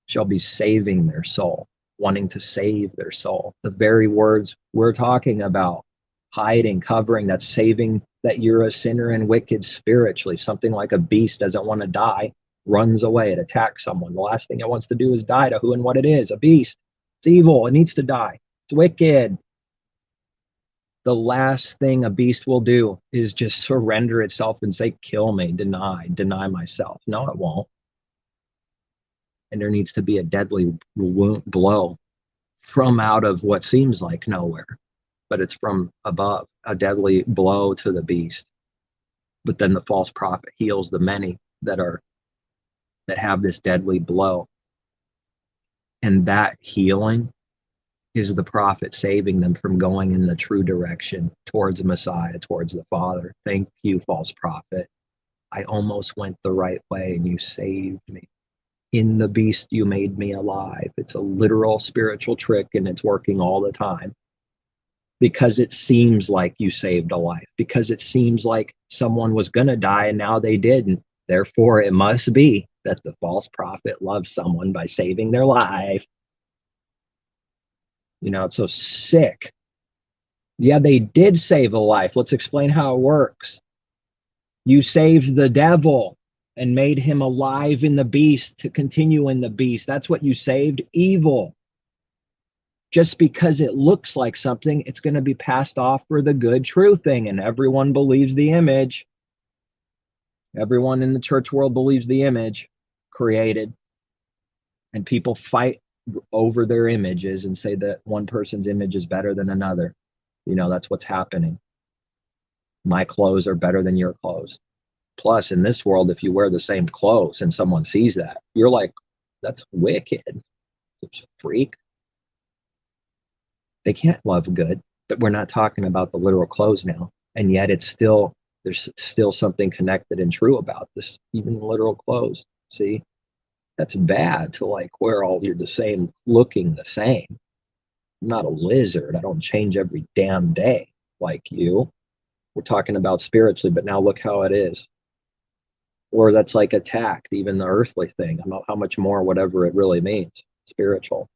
shall be saving their soul, wanting to save their soul. The very words we're talking about, hiding, covering, that's saving, that you're a sinner and wicked spiritually. Something like a beast doesn't want to die, runs away, it attacks someone. The last thing it wants to do is die to who and what it is, a beast. It's evil, it needs to die, it's wicked. The last thing a beast will do is just surrender itself and say, kill me, deny myself. No, it won't. And there needs to be a deadly blow from out of what seems like nowhere, but it's from above, a deadly blow to the beast. But then the false prophet heals the many that have this deadly blow. And that healing is the prophet saving them from going in the true direction towards Messiah, towards the Father. Thank you, false prophet. I almost went the right way and you saved me. In the beast, you made me alive. It's a literal spiritual trick, and it's working all the time. Because it seems like you saved a life. Because it seems like someone was going to die and now they didn't. Therefore, it must be that the false prophet loves someone by saving their life. You know, it's so sick. Yeah, they did save a life. Let's explain how it works. You saved the devil and made him alive in the beast to continue in the beast. That's what you saved, evil. Just because it looks like something, it's going to be passed off for the good, true thing. And everyone believes the image. Everyone in the church world believes the image created. And people fight over their images and say that one person's image is better than another. You know, that's what's happening. My clothes are better than your clothes. Plus, in this world, if you wear the same clothes and someone sees that, you're like, that's wicked. It's freak. They can't love good, but we're not talking about the literal clothes now. And yet there's still something connected and true about this, even literal clothes. See, that's bad to like wear all you're the same, looking the same. I'm not a lizard. I don't change every damn day like you. We're talking about spiritually, but now look how it is. Or that's like attacked, even the earthly thing. How much more, whatever it really means, spiritual.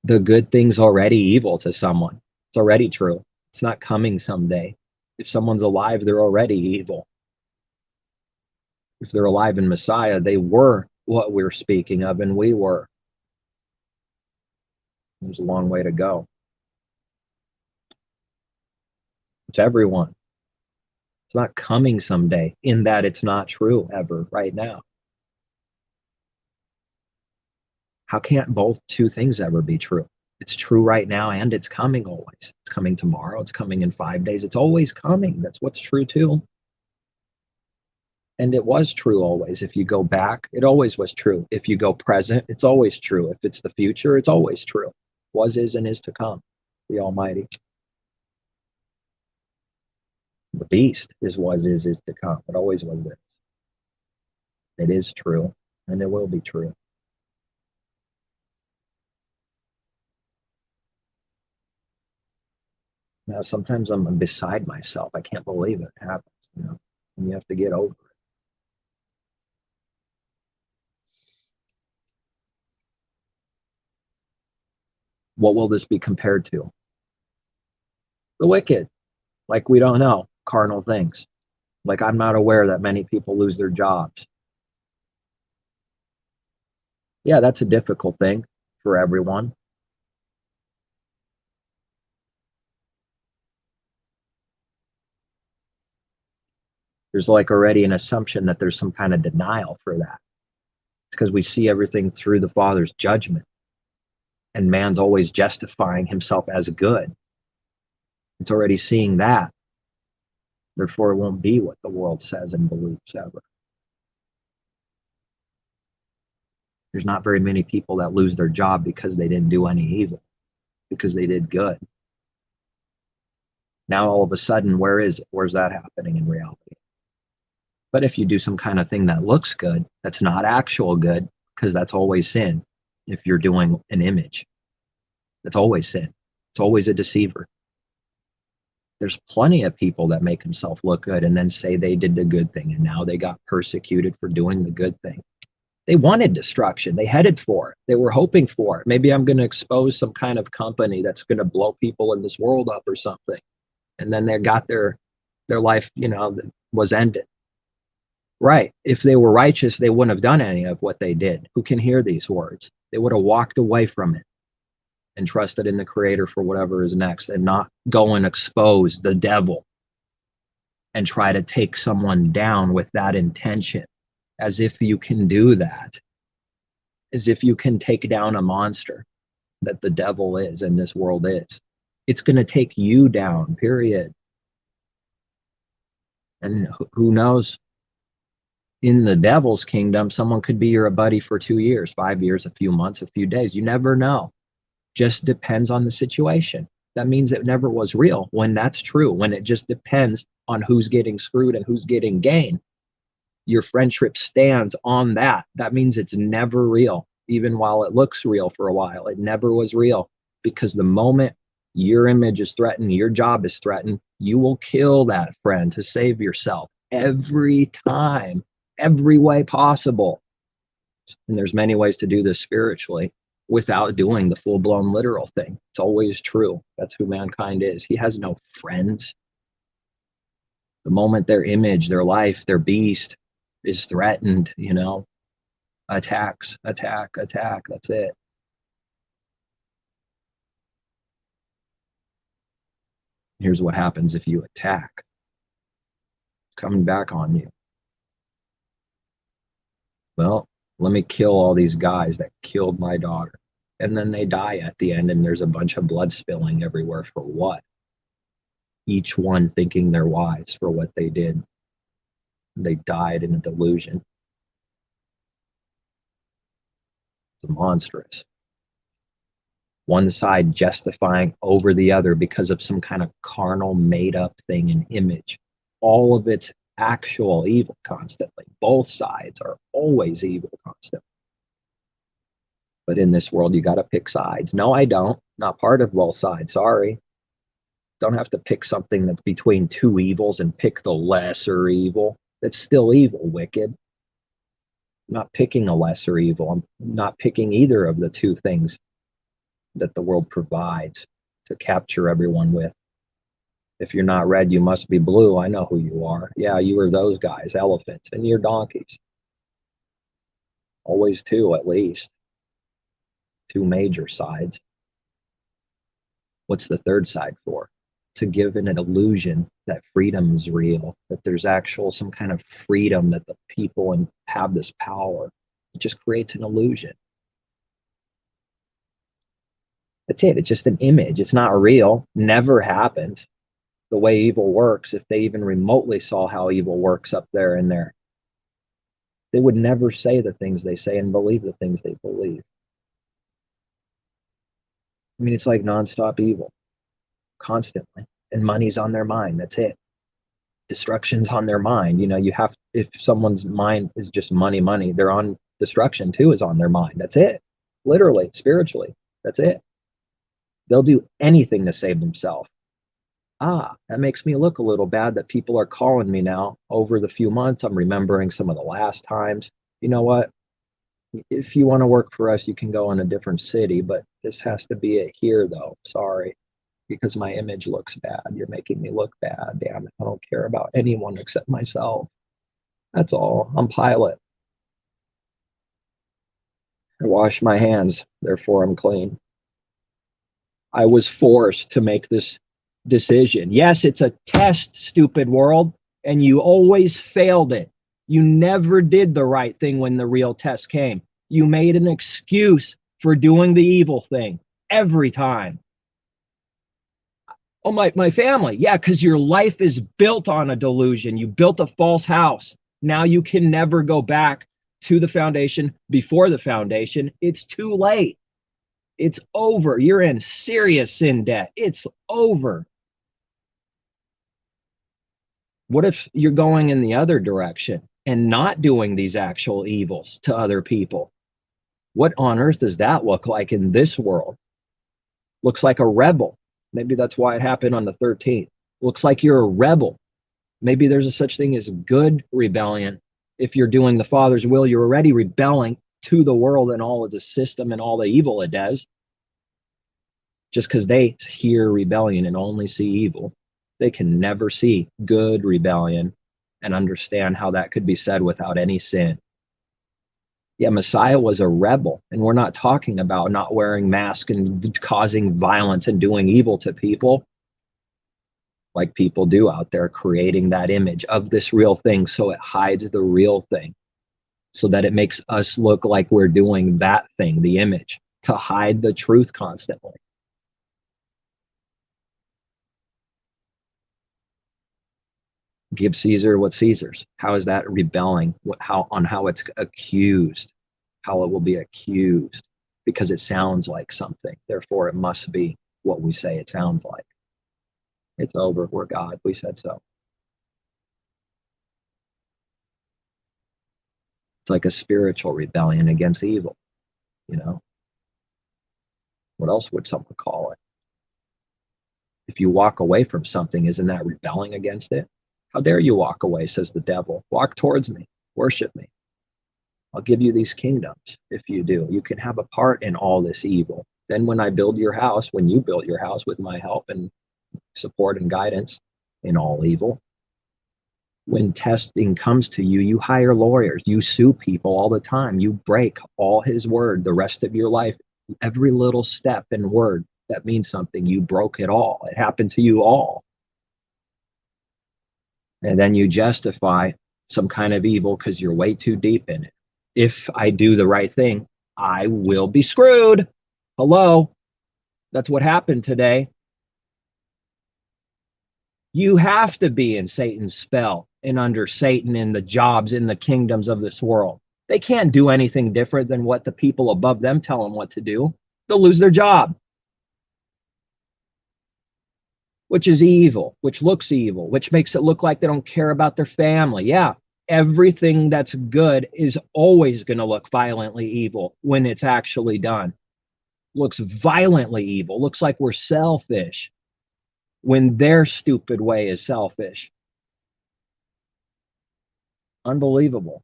The good thing's already evil to someone. It's already true. It's not coming someday. If someone's alive, they're already evil. If they're alive in Messiah, they were what we're speaking of, and we were. There's a long way to go. It's everyone. It's not coming someday, in that it's not true ever right now. How can't both two things ever be true? It's true right now and it's coming always. It's coming tomorrow. It's coming in 5 days. It's always coming. That's what's true too. And it was true always. If you go back, it always was true. If you go present, it's always true. If it's the future, it's always true. Was, is, and is to come. The Almighty. The beast is was, is to come. It always was this. It is true, and it will be true. Now, sometimes I'm beside myself. I can't believe it happens, and you have to get over it. What will this be compared to? The wicked. Like we don't know carnal things. Like I'm not aware that many people lose their jobs. Yeah, that's a difficult thing for everyone. There's like already an assumption that there's some kind of denial for that. It's because we see everything through the Father's judgment. And man's always justifying himself as good. It's already seeing that. Therefore, it won't be what the world says and believes ever. There's not very many people that lose their job because they didn't do any evil, because they did good. Now, all of a sudden, where is it? Where's that happening in reality? But if you do some kind of thing that looks good, that's not actual good, because that's always sin. If you're doing an image, that's always sin. It's always a deceiver. There's plenty of people that make themselves look good and then say they did the good thing, and now they got persecuted for doing the good thing. They wanted destruction. They headed for it. They were hoping for it. Maybe I'm going to expose some kind of company that's going to blow people in this world up or something. And then they got their life, was ended. Right. If they were righteous, they wouldn't have done any of what they did. Who can hear these words? They would have walked away from it and trusted in the Creator for whatever is next, and not go and expose the devil and try to take someone down with that intention, as if you can do that, as if you can take down a monster that the devil is and this world is. It's going to take you down, period. And who knows? In the devil's kingdom, someone could be your buddy for 2 years, 5 years, a few months, a few days. You never know. Just depends on the situation. That means it never was real. When that's true, when it just depends on who's getting screwed and who's getting gain, your friendship stands on that. That means it's never real. Even while it looks real for a while, it never was real, because the moment your image is threatened, your job is threatened, you will kill that friend to save yourself every time, every way possible. And there's many ways to do this spiritually without doing the full-blown literal thing. It's always true. That's who mankind is. He has no friends. The moment their image, their life, their beast is threatened, attacks, attack. That's it. Here's what happens if you attack. It's coming back on you. Well, let me kill all these guys that killed my daughter. And then they die at the end, and there's a bunch of blood spilling everywhere. For what? Each one thinking they're wise for what they did. They died in a delusion. It's monstrous. One side justifying over the other because of some kind of carnal made up thing, an image. All of it's actual evil constantly. Both sides are always evil constantly. But in this world, you got to pick sides. No, I don't. Not part of both sides. Sorry. Don't have to pick something that's between two evils and pick the lesser evil. That's still evil, wicked. I'm not picking a lesser evil. I'm not picking either of the two things that the world provides to capture everyone with. If you're not red, you must be blue. I know who you are. Yeah, you are those guys, elephants, and you're donkeys. Always two, at least. Two major sides. What's the third side for? To give an illusion that freedom is real, that there's actual some kind of freedom, that the people and have this power. It just creates an illusion. That's it. It's just an image. It's not real. Never happens. The way evil works, if they even remotely saw how evil works up there in there, they would never say the things they say and believe the things they believe. I mean, it's like nonstop evil, constantly. And money's on their mind. That's it. Destruction's on their mind. You know, you have, if someone's mind is just money, money, they're on destruction too, is on their mind. That's it. Literally, spiritually. That's it. They'll do anything to save themselves. That makes me look a little bad that people are calling me now over the few months. I'm remembering some of the last times. You know what? If you want to work for us, you can go in a different city, but this has to be it here, though. Sorry, because my image looks bad. You're making me look bad. Damn it. I don't care about anyone except myself. That's all. I'm Pilate. I wash my hands, therefore I'm clean. I was forced to make this decision. Yes, it's a test, stupid world, and you always failed it. You never did the right thing when the real test came. You made an excuse for doing the evil thing every time. Oh, my family. Yeah, because your life is built on a delusion. You built a false house. Now you can never go back to the foundation before the foundation. It's too late. It's over. You're in serious sin debt. It's over. What if you're going in the other direction and not doing these actual evils to other people? What on earth does that look like in this world? Looks like a rebel. Maybe that's why it happened on the 13th. Looks like you're a rebel. Maybe there's a such thing as good rebellion. If you're doing the Father's will, you're already rebelling to the world and all of the system and all the evil it does. Just because they hear rebellion and only see evil, they can never see good rebellion and understand how that could be said without any sin. Yeah, Messiah was a rebel, and we're not talking about not wearing masks and causing violence and doing evil to people like people do out there, creating that image of this real thing so it hides the real thing, so that it makes us look like we're doing that thing, the image, to hide the truth constantly. Give Caesar what's Caesar's. How is that rebelling? How it's accused, how it will be accused, because it sounds like something. Therefore, it must be what we say it sounds like. It's over. We're God. We said so. It's like a spiritual rebellion against evil. You know, what else would someone call it? If you walk away from something, isn't that rebelling against it? How dare you walk away, says the devil. Walk towards me. Worship me. I'll give you these kingdoms if you do. You can have a part in all this evil. Then when I build your house, when you build your house with my help and support and guidance in all evil, when testing comes to you, you hire lawyers. You sue people all the time. You break all his word the rest of your life. Every little step and word that means something, you broke it all. It happened to you all. And then you justify some kind of evil because you're way too deep in it. If I do the right thing, I will be screwed. Hello? That's what happened today. You have to be in Satan's spell and under Satan in the jobs in the kingdoms of this world. They can't do anything different than what the people above them tell them what to do. They'll lose their job, which is evil, which looks evil, which makes it look like they don't care about their family. Yeah, everything that's good is always going to look violently evil when it's actually done. Looks violently evil, looks like we're selfish when their stupid way is selfish. Unbelievable.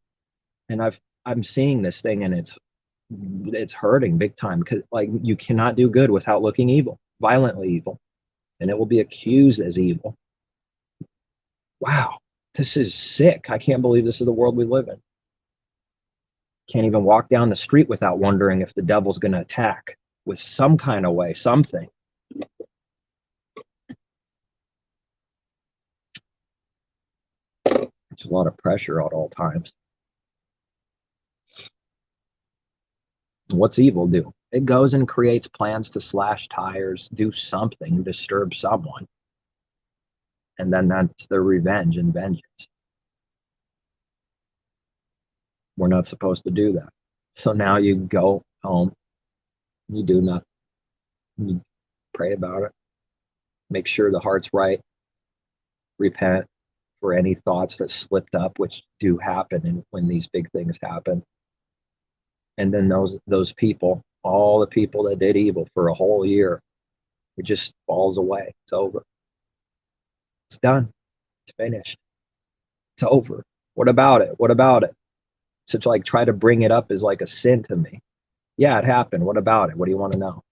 And I'm seeing this thing, and it's hurting big time, because like you cannot do good without looking evil, violently evil, and it will be accused as evil. Wow, this is sick. I can't believe this is the world we live in. Can't even walk down the street without wondering if the devil's going to attack with some kind of way, something. It's a lot of pressure at all times. What's evil do? It goes and creates plans to slash tires, do something, disturb someone. And then that's their revenge and vengeance. We're not supposed to do that. So now you go home, you do nothing, you pray about it, make sure the heart's right, repent for any thoughts that slipped up, which do happen when these big things happen. And then those people, all the people that did evil for a whole year, it just falls away. It's over. It's done. It's finished. It's over. What about it? What about it? So to like try to bring it up is like a sin to me. Yeah, it happened. What about it? What do you want to know?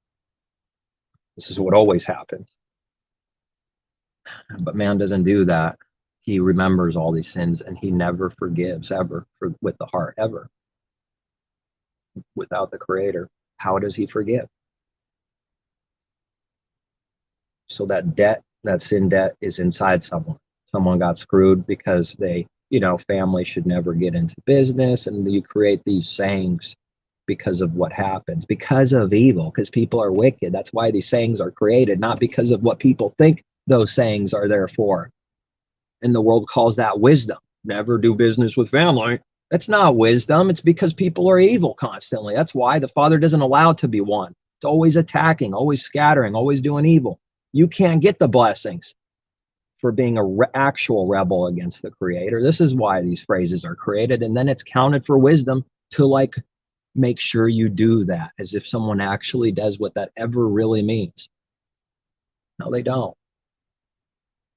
This is what always happens. But man doesn't do that. He remembers all these sins and he never forgives ever with the heart, ever. Without the Creator, how does he forgive? So that debt, that sin debt, is inside someone. Someone got screwed because they, family should never get into business, and you create these sayings because of what happens, because of evil, because people are wicked. That's why these sayings are created, not because of what people think those sayings are there for. And the world calls that wisdom. Never do business with family. That's not wisdom. It's because people are evil constantly. That's why the Father doesn't allow it to be one. It's always attacking, always scattering, always doing evil. You can't get the blessings for being an actual rebel against the Creator. This is why these phrases are created. And then it's counted for wisdom to like make sure you do that, as if someone actually does what that ever really means. No, they don't.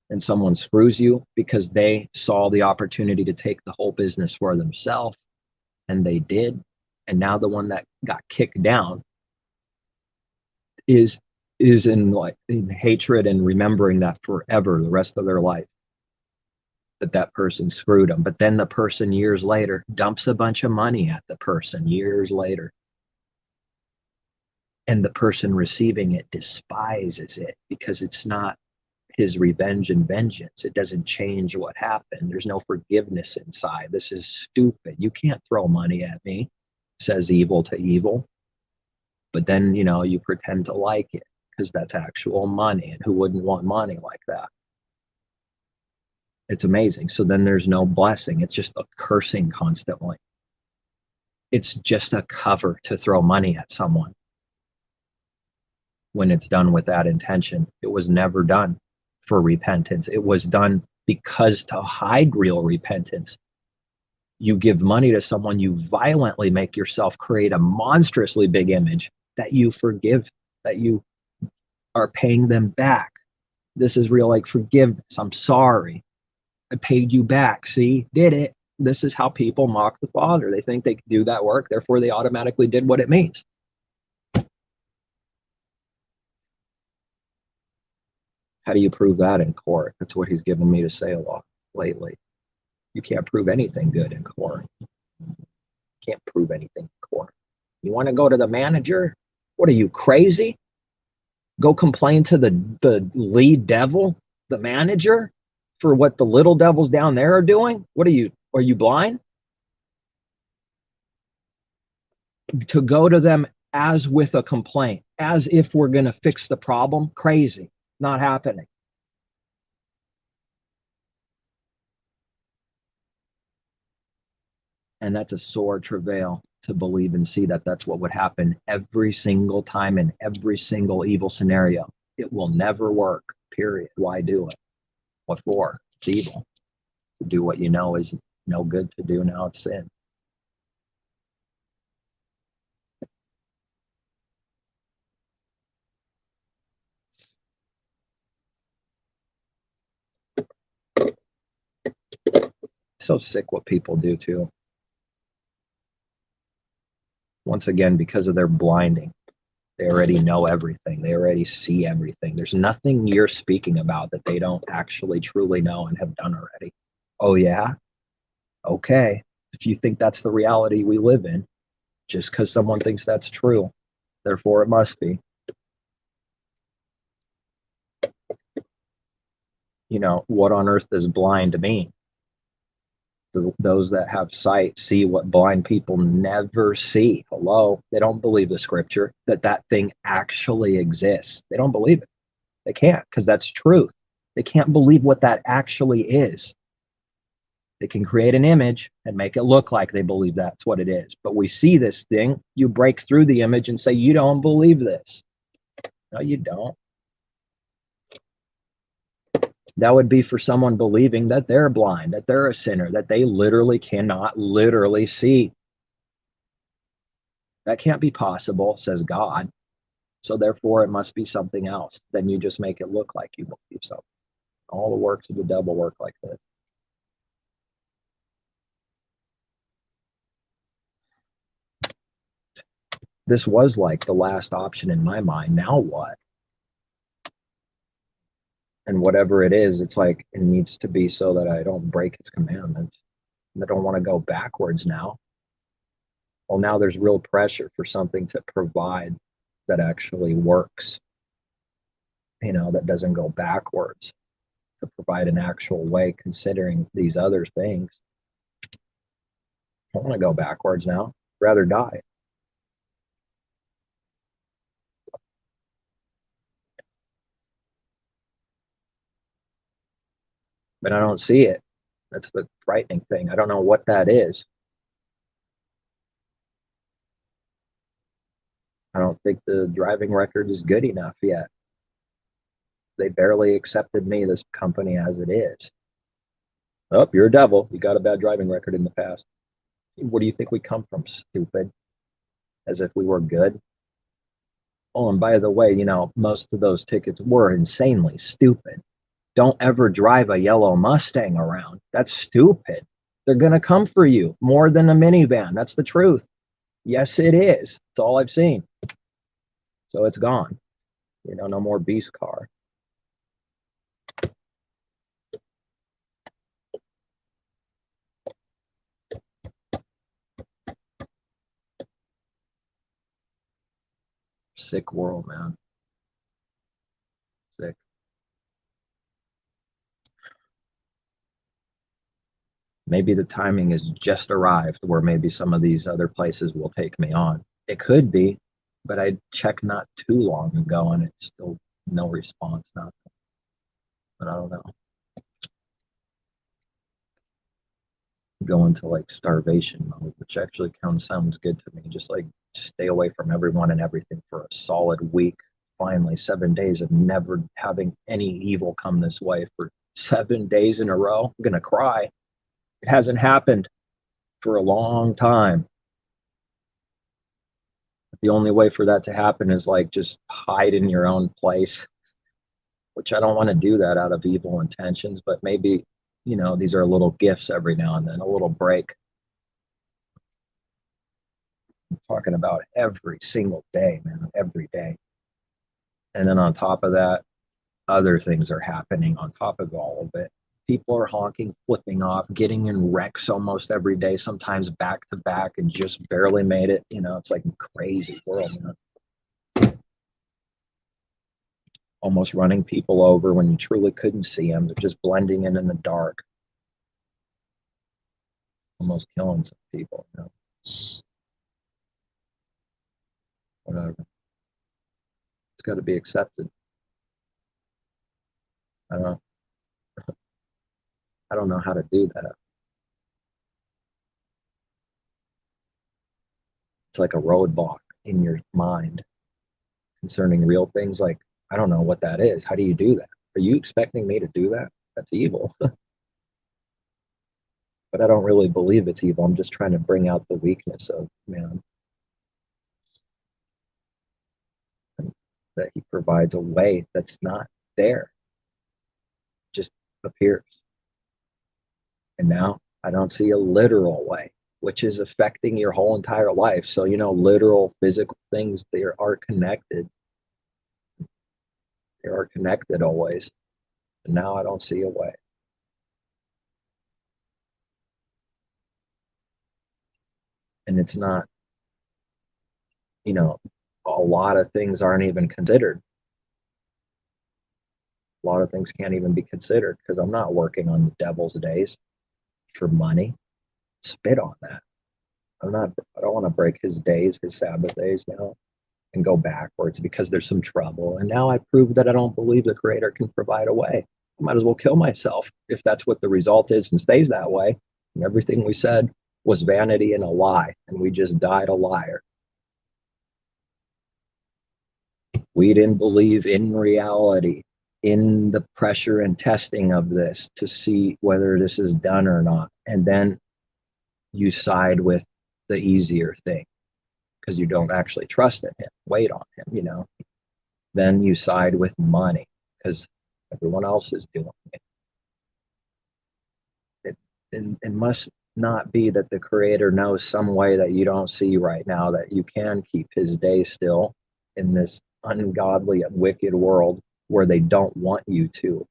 And someone screws you because they saw the opportunity to take the whole business for themselves, and they did. And now the one that got kicked down is in hatred and remembering that forever, the rest of their life, that person screwed them. But then the person years later dumps a bunch of money at the person years later, and the person receiving it despises it because it's not his revenge and vengeance. It doesn't change what happened. There's no forgiveness inside. This is stupid. You can't throw money at me, says evil to evil. But then, you pretend to like it because that's actual money. And who wouldn't want money like that? It's amazing. So then there's no blessing. It's just a cursing constantly. It's just a cover to throw money at someone when it's done with that intention. It was never done for repentance. It was done because to hide real repentance. You give money to someone, you violently make yourself create a monstrously big image that you forgive, that you are paying them back. This is real, like forgiveness. I'm sorry. I paid you back. See, did it. This is how people mock the Father. They think they can do that work, therefore they automatically did what it means. How do you prove that in court? That's what he's given me to say a lot lately. You can't prove anything good in court. Can't prove anything in court. You want to go to the manager? What are you, crazy? Go complain to the lead devil, the manager, for what the little devils down there are doing? What are you blind? To go to them as with a complaint, as if we're going to fix the problem? Crazy. Not happening. And that's a sore travail to believe and see that that's what would happen every single time in every single evil scenario. It will never work, period. Why do it? What for? It's evil. To do what you know is no good to do, now it's sin. So sick what people do too. Once again, because of their blinding. They already know everything. They already see everything. There's nothing you're speaking about that they don't actually truly know and have done already. Oh, yeah? Okay. If you think that's the reality we live in, just because someone thinks that's true, therefore it must be. You know, what on earth does blind mean? Those that have sight see what blind people never see. Hello? They don't believe the scripture that that thing actually exists. They don't believe it. They can't, because that's truth. They can't believe what that actually is. They can create an image and make it look like they believe that's what it is. But we see this thing, you break through the image and say, you don't believe this. No, you don't. That would be for someone believing that they're blind, that they're a sinner, that they literally cannot literally see. That can't be possible, says God. So therefore it must be something else. Then you just make it look like you believe something. All the works of the devil work like this. This was like the last option in my mind. Now what? And whatever it is, it's like it needs to be so that I don't break its commandments. I don't want to go backwards now. Well, now there's real pressure for something to provide that actually works, you know, that doesn't go backwards, to provide an actual way considering these other things. I don't want to go backwards now. I'd rather die. But I don't see it. That's the frightening thing. I don't know what that is. I don't think the driving record is good enough yet. They barely accepted me, this company, as it is. Oh, you're a devil. You got a bad driving record in the past. Where do you think we come from, stupid? As if we were good. Oh, and by the way, you know, most of those tickets were insanely stupid. Don't ever drive a yellow Mustang around. That's stupid. They're going to come for you more than a minivan. That's the truth. Yes, it is. It's all I've seen. So it's gone. You know, no more beast car. Sick world, man. Sick. Maybe the timing has just arrived where maybe some of these other places will take me on. It could be, but I checked not too long ago and it's still no response, nothing. But I don't know. Go into like starvation mode, which actually sounds good to me. Just like stay away from everyone and everything for a solid week. Finally, 7 days of never having any evil come this way for 7 days in a row. I'm gonna cry. It hasn't happened for a long time. The only way for that to happen is like just hide in your own place, which I don't want to do that out of evil intentions, but maybe, you know, these are little gifts every now and then, a little break. I'm talking about every single day, man, every day. And then on top of that, other things are happening on top of all of it. People are honking, flipping off, getting in wrecks almost every day, sometimes back to back, and just barely made it. You know, it's like a crazy world, man. Almost running people over when you truly couldn't see them. They're just blending in the dark. Almost killing some people, you know. Whatever. It's got to be accepted. I don't know. I don't know how to do that. It's like a roadblock in your mind concerning real things. Like, I don't know what that is. How do you do that? Are you expecting me to do that? That's evil. But I don't really believe it's evil. I'm just trying to bring out the weakness of man. And that he provides a way that's not there, just appears. And now I don't see a literal way. which is affecting your whole entire life. So, literal physical things, they are connected. They are connected always. And now I don't see a way. And it's not, a lot of things aren't even considered. A lot of things can't even be considered because I'm not working on the devil's days for money. Spit on that. I don't want to break his days, his Sabbath days now and go backwards because there's some trouble. And now I proved that I don't believe the Creator can provide a way. I might as well kill myself if that's what the result is and stays that way. And everything we said was vanity and a lie, and we just died a liar. We didn't believe in reality, in the pressure and testing of this to see whether this is done or not. And then you side with the easier thing because you don't actually trust in him, wait on him. Then you side with money because everyone else is doing it. It must not be that the Creator knows some way that you don't see right now that you can keep his day still in this ungodly and wicked world where they don't want you to.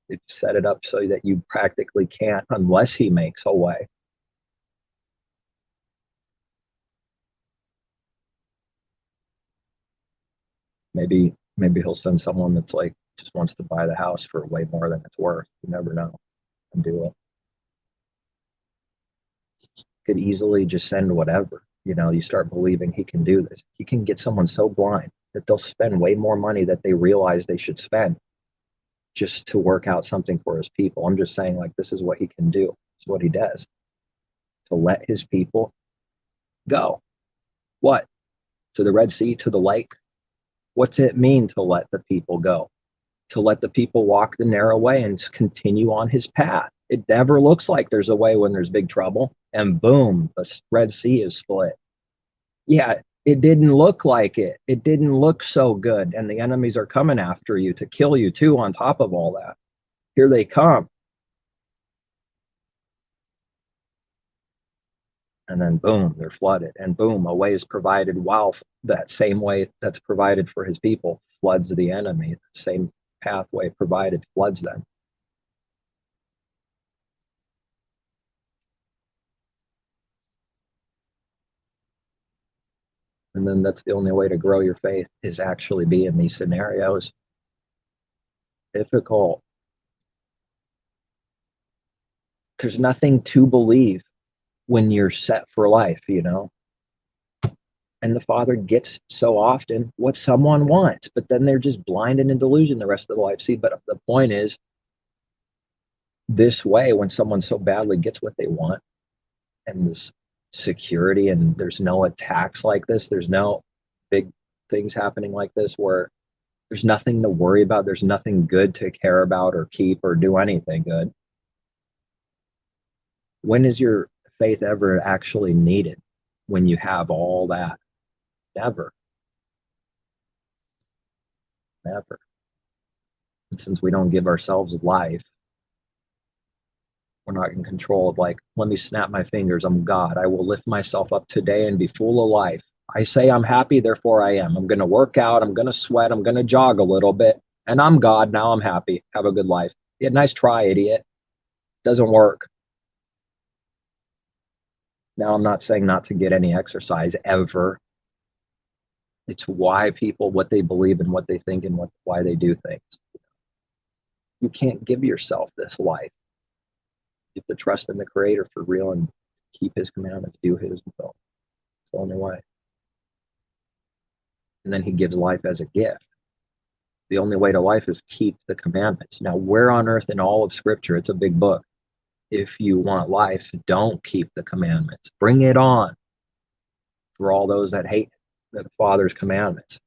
They've set it up so that you practically can't unless he makes a way. Maybe he'll send someone that's like just wants to buy the house for way more than it's worth. You never know. And do it. Could easily just send whatever. You start believing he can do this. He can get someone so blind that they'll spend way more money that they realize they should spend just to work out something for his people. I'm just saying, like, this is what he can do. It's what he does to let his people go. What? To the Red Sea, to the lake? What's it mean to let the people go? To let the people walk the narrow way and continue on his path. It never looks like there's a way when there's big trouble. And boom, the Red Sea is split. Yeah, it didn't look like it. It didn't look so good. And the enemies are coming after you to kill you too, on top of all that. Here they come. And then boom, they're flooded. And boom, a way is provided while that same way that's provided for his people floods the enemy. The same pathway provided floods them. And then that's the only way to grow your faith is actually be in these scenarios. Difficult. There's nothing to believe when you're set for life. And the Father gets so often what someone wants, but then they're just blind and in delusion the rest of the life. See, but the point is, this way, when someone so badly gets what they want, and this security, and there's no attacks like this, there's no big things happening like this where there's nothing to worry about, there's nothing good to care about or keep or do anything good. When is your faith ever actually needed? When you have all that? Never. Never. And since we don't give ourselves life, we're not in control of, like, let me snap my fingers, I'm God, I will lift myself up today and be full of life. I say I'm happy, therefore I am. I'm going to work out, I'm going to sweat, I'm going to jog a little bit, and I'm God, now I'm happy. Have a good life. Yeah, nice try, idiot. Doesn't work. Now, I'm not saying not to get any exercise ever. It's why people, what they believe and what they think and why they do things. You can't give yourself this life. You have to trust in the Creator for real and keep his commandments, do his will. It's the only way. And then he gives life as a gift. The only way to life is keep the commandments. Now, where on earth in all of Scripture, it's a big book, if you want life, don't keep the commandments. Bring it on for all those that hate the Father's commandments,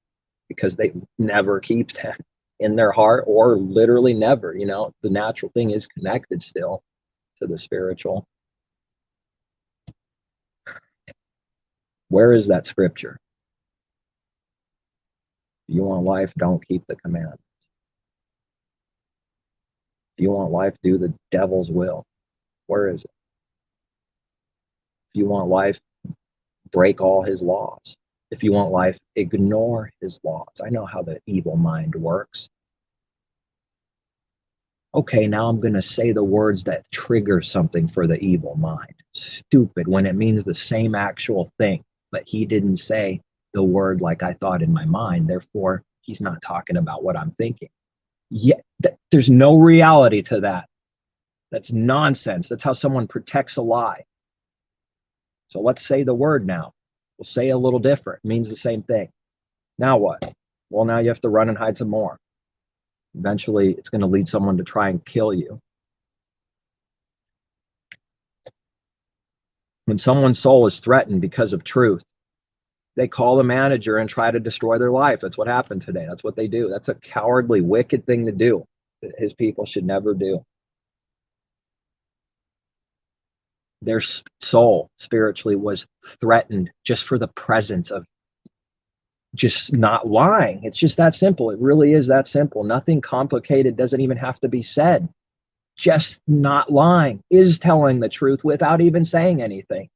because they never keep them in their heart, or literally never. The natural thing is connected still to the spiritual. Where is that scripture? If you want life, don't keep the commandments. If you want life, do the devil's will. Where is it? If you want life, break all his laws. If you want life, ignore his laws. I know how the evil mind works. Okay, now I'm going to say the words that trigger something for the evil mind. Stupid, when it means the same actual thing. But he didn't say the word like I thought in my mind. Therefore, he's not talking about what I'm thinking. Yet, there's no reality to that. That's nonsense. That's how someone protects a lie. So let's say the word now. We'll say a little different. It means the same thing. Now what? Well, now you have to run and hide some more. Eventually, it's going to lead someone to try and kill you. When someone's soul is threatened because of truth, they call the manager and try to destroy their life. That's what happened today. That's what they do. That's a cowardly, wicked thing to do that his people should never do. Their soul spiritually was threatened just for the presence of just not lying. It's just that simple. It really is that simple. Nothing complicated doesn't even have to be said. Just not lying is telling the truth without even saying anything.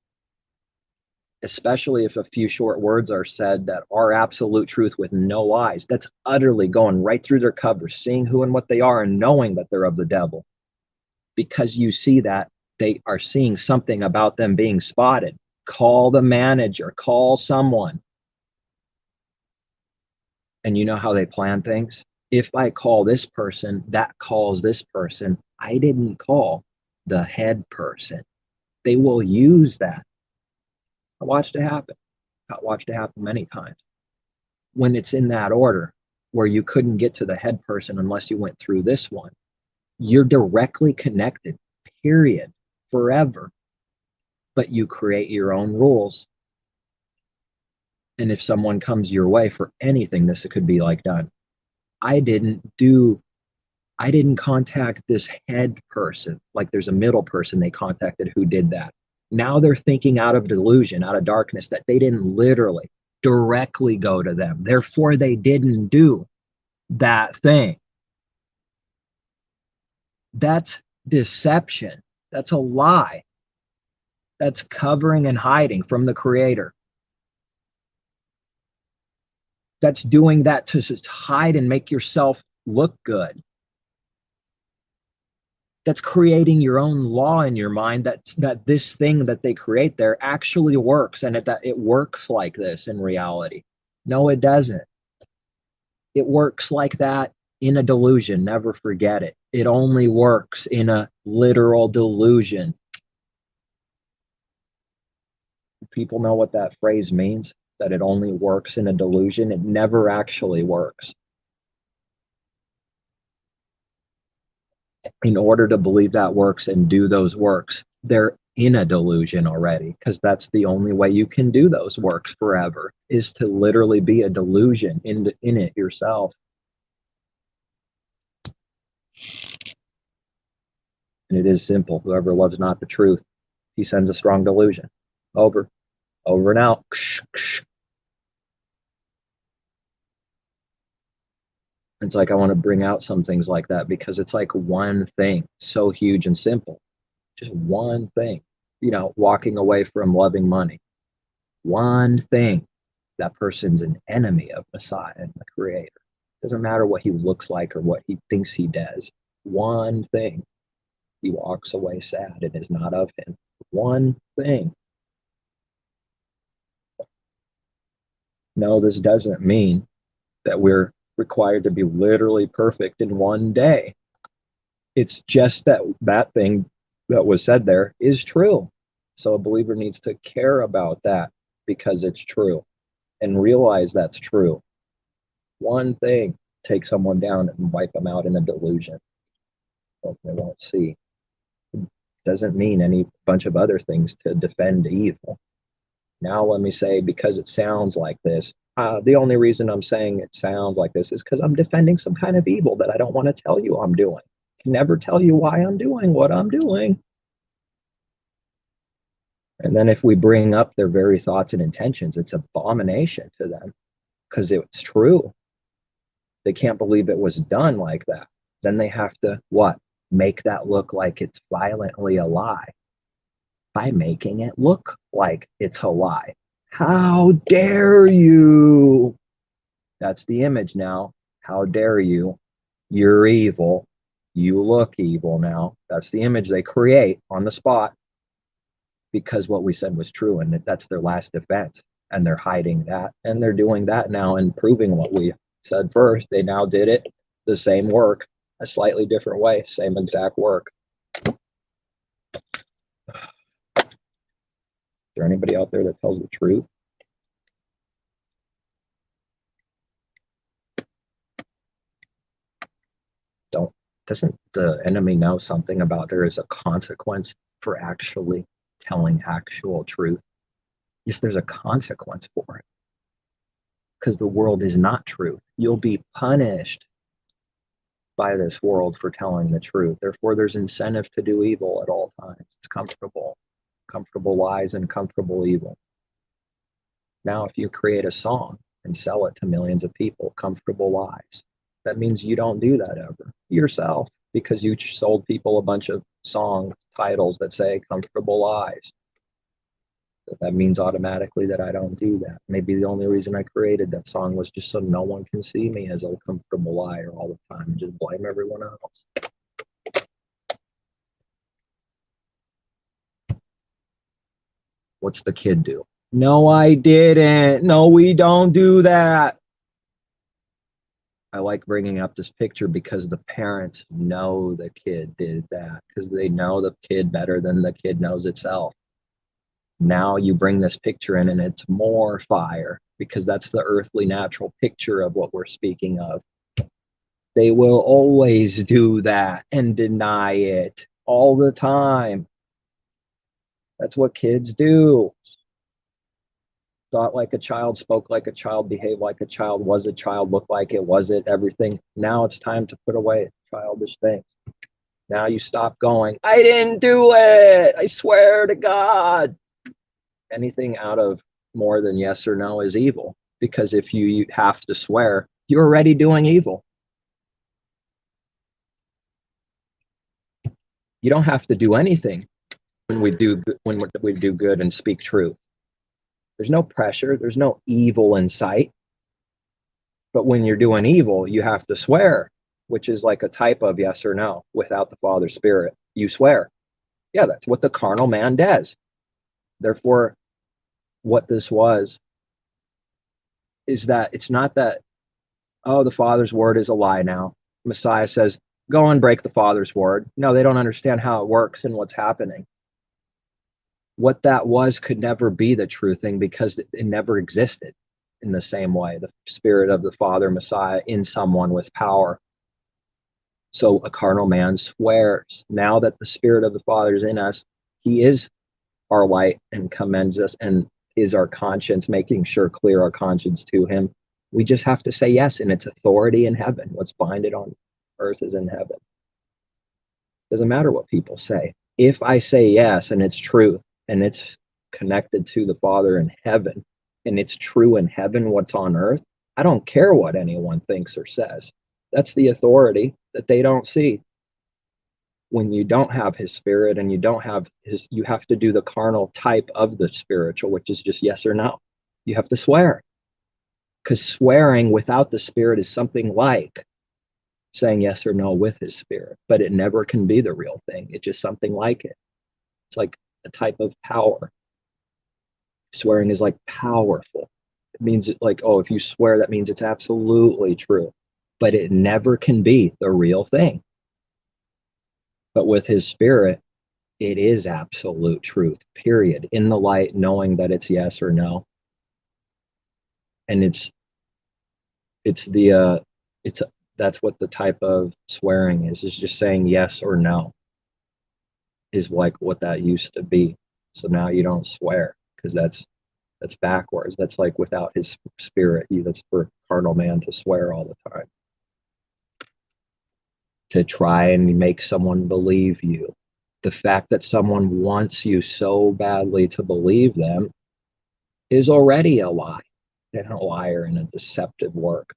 Especially if a few short words are said that are absolute truth with no lies. That's utterly going right through their covers, seeing who and what they are and knowing that they're of the devil. Because you see that, they are seeing something about them being spotted. Call the manager, call someone. And you know how they plan things? If I call this person, that calls this person. I didn't call the head person. They will use that. I watched it happen. I watched it happen many times. When it's in that order, where you couldn't get to the head person unless you went through this one, you're directly connected, period, forever. But you create your own rules. And if someone comes your way for anything, this could be like done. I didn't contact this head person. Like there's a middle person they contacted who did that. Now they're thinking out of delusion, out of darkness, that they didn't literally directly go to them. Therefore, they didn't do that thing. That's deception. That's a lie. That's covering and hiding from the Creator. That's doing that to just hide and make yourself look good. That's creating your own law in your mind that this thing that they create there actually works, and that it works like this in reality. No, it doesn't. It works like that in a delusion. Never forget it. It only works in a literal delusion. People know what that phrase means, that it only works in a delusion. It never actually works. In order to believe that works and do those works, they're in a delusion already, because that's the only way you can do those works forever, is to literally be a delusion in it yourself. And it is simple. Whoever loves not the truth, he sends a strong delusion. Over and out. It's like I want to bring out some things like that because it's like one thing, so huge and simple. Just one thing, walking away from loving money. One thing, that person's an enemy of Messiah and the Creator. Doesn't matter what he looks like or what he thinks he does. One thing, he walks away sad and is not of him. One thing. No, this doesn't mean that we're required to be literally perfect in one day. It's just that thing that was said there is true. So a believer needs to care about that because it's true and realize that's true. One thing, take someone down and wipe them out in a delusion. So they won't see. It doesn't mean any bunch of other things to defend evil. Now let me say, because it sounds like this, the only reason I'm saying it sounds like this is because I'm defending some kind of evil that I don't want to tell you I'm doing. I can never tell you why I'm doing what I'm doing. And then if we bring up their very thoughts and intentions, it's abomination to them because it's true. They can't believe it was done like that. Then they have to, what? Make that look like it's violently a lie. by making it look like it's a lie. How dare you? That's the image now. How dare you? You're evil. You look evil now. That's the image they create on the spot because what we said was true, and that's their last defense. And they're hiding that, and they're doing that now and proving what we said first. They now did it, the same work, a slightly different way, same exact work. Is there anybody out there that tells the truth? Doesn't the enemy know something about there is a consequence for actually telling actual truth? Yes, there's a consequence for it because the world is not truth. You'll be punished by this world for telling the truth. Therefore, there's incentive to do evil at all times. It's comfortable lies and comfortable evil. Now, if you create a song and sell it to millions of people, comfortable lies, that means you don't do that ever yourself because you sold people a bunch of song titles that say comfortable lies. That means automatically that I don't do that. Maybe the only reason I created that song was just so no one can see me as a comfortable liar all the time and just blame everyone else. What's the kid do? No, I didn't. No, we don't do that. I like bringing up this picture because the parents know the kid did that because they know the kid better than the kid knows itself. Now you bring this picture in and it's more fire because that's the earthly natural picture of what we're speaking of. They will always do that and deny it all the time. That's what kids do. Thought like a child, spoke like a child, behaved like a child, was a child, looked like it, was it, everything. Now it's time to put away childish things. Now you stop going, I didn't do it. I swear to God. Anything out of more than yes or no is evil. Because if you have to swear, you're already doing evil. You don't have to do anything when we do good and speak truth. There's no pressure. There's no evil in sight. But when you're doing evil, you have to swear, which is like a type of yes or no without the Father's Spirit. You swear. Yeah, that's what the carnal man does. Therefore, what this was is that it's not that, oh, the Father's word is a lie now. Messiah says, go and break the Father's word. No, they don't understand how it works and what's happening. What that was could never be the true thing because it never existed in the same way. The Spirit of the Father, Messiah, in someone with power. So a carnal man swears. Now that the Spirit of the Father is in us, he is our light and commends us and is our conscience, making sure clear our conscience to him. We just have to say yes, and it's authority in heaven. What's binded on earth is in heaven. Doesn't matter what people say. If I say yes and it's truth and it's connected to the Father in heaven and it's true in heaven what's on earth, I don't care what anyone thinks or says. That's the authority that they don't see. When you don't have his Spirit and you don't have his, you have to do the carnal type of the spiritual, which is just yes or no. You have to swear. Because swearing without the Spirit is something like saying yes or no with his Spirit, but it never can be the real thing. It's just something like it. It's like a type of power. Swearing is like powerful. It means like, oh, if you swear, that means it's absolutely true, but it never can be the real thing. But with his Spirit, it is absolute truth, period. In the light, knowing that it's yes or no. And that's what the type of swearing is just saying yes or no is like what that used to be. So now you don't swear because that's backwards. That's like without his Spirit. That's for carnal man to swear all the time. To try and make someone believe you. The fact that someone wants you so badly to believe them is already a lie and a liar and a deceptive work.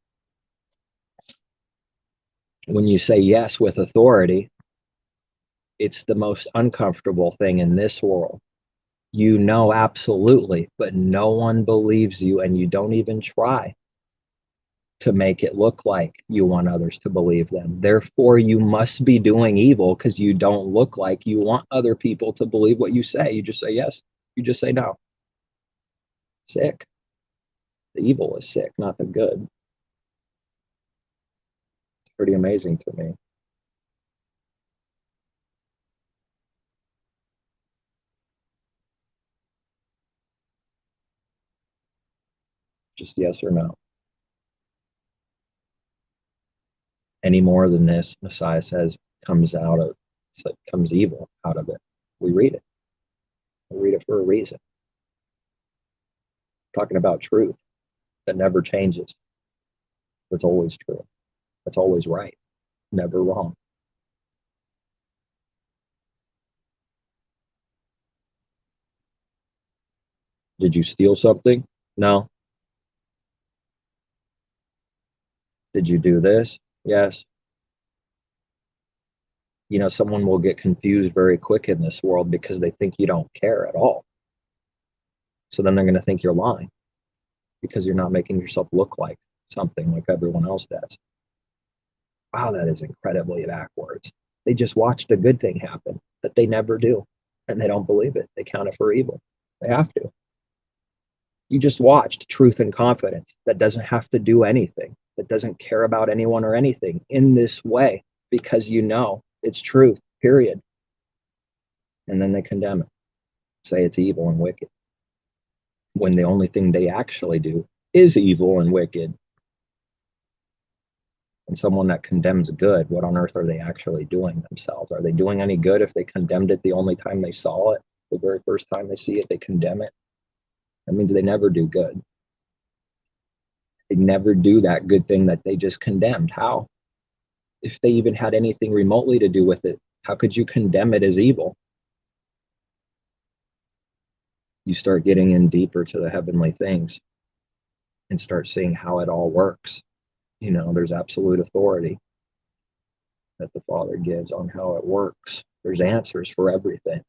When you say yes with authority, it's the most uncomfortable thing in this world You know absolutely, but no one believes you, and you don't even try to make it look like you want others to believe them. Therefore, you must be doing evil because you don't look like you want other people to believe what you say. You just say yes, you just say no. Sick. The evil is sick, not the good. It's pretty amazing to me. Just yes or no. Any more than this, Messiah says, comes out of, comes evil out of it. We read it. We read it for a reason. Talking about truth that never changes. That's always true. That's always right. Never wrong. Did you steal something? No. Did you do this? Yes. You know, someone will get confused very quick in this world because they think you don't care at all. So then they're going to think you're lying because you're not making yourself look like something like everyone else does. Wow, that is incredibly backwards. They just watched a good thing happen that they never do, and they don't believe it. They count it for evil. They have to. You just watched truth and confidence that doesn't have to do anything, that doesn't care about anyone or anything in this way because you know it's truth, period. And then they condemn it, say it's evil and wicked, when the only thing they actually do is evil and wicked. And someone that condemns good, what on earth are they actually doing themselves? Are they doing any good if they condemned it the only time they saw it? The very first time they see it, they condemn it. That means they never do good. They never do that good thing that they just condemned. How? If they even had anything remotely to do with it, how could you condemn it as evil? You start getting in deeper to the heavenly things and start seeing how it all works. You know, there's absolute authority that the Father gives on how it works. There's answers for everything.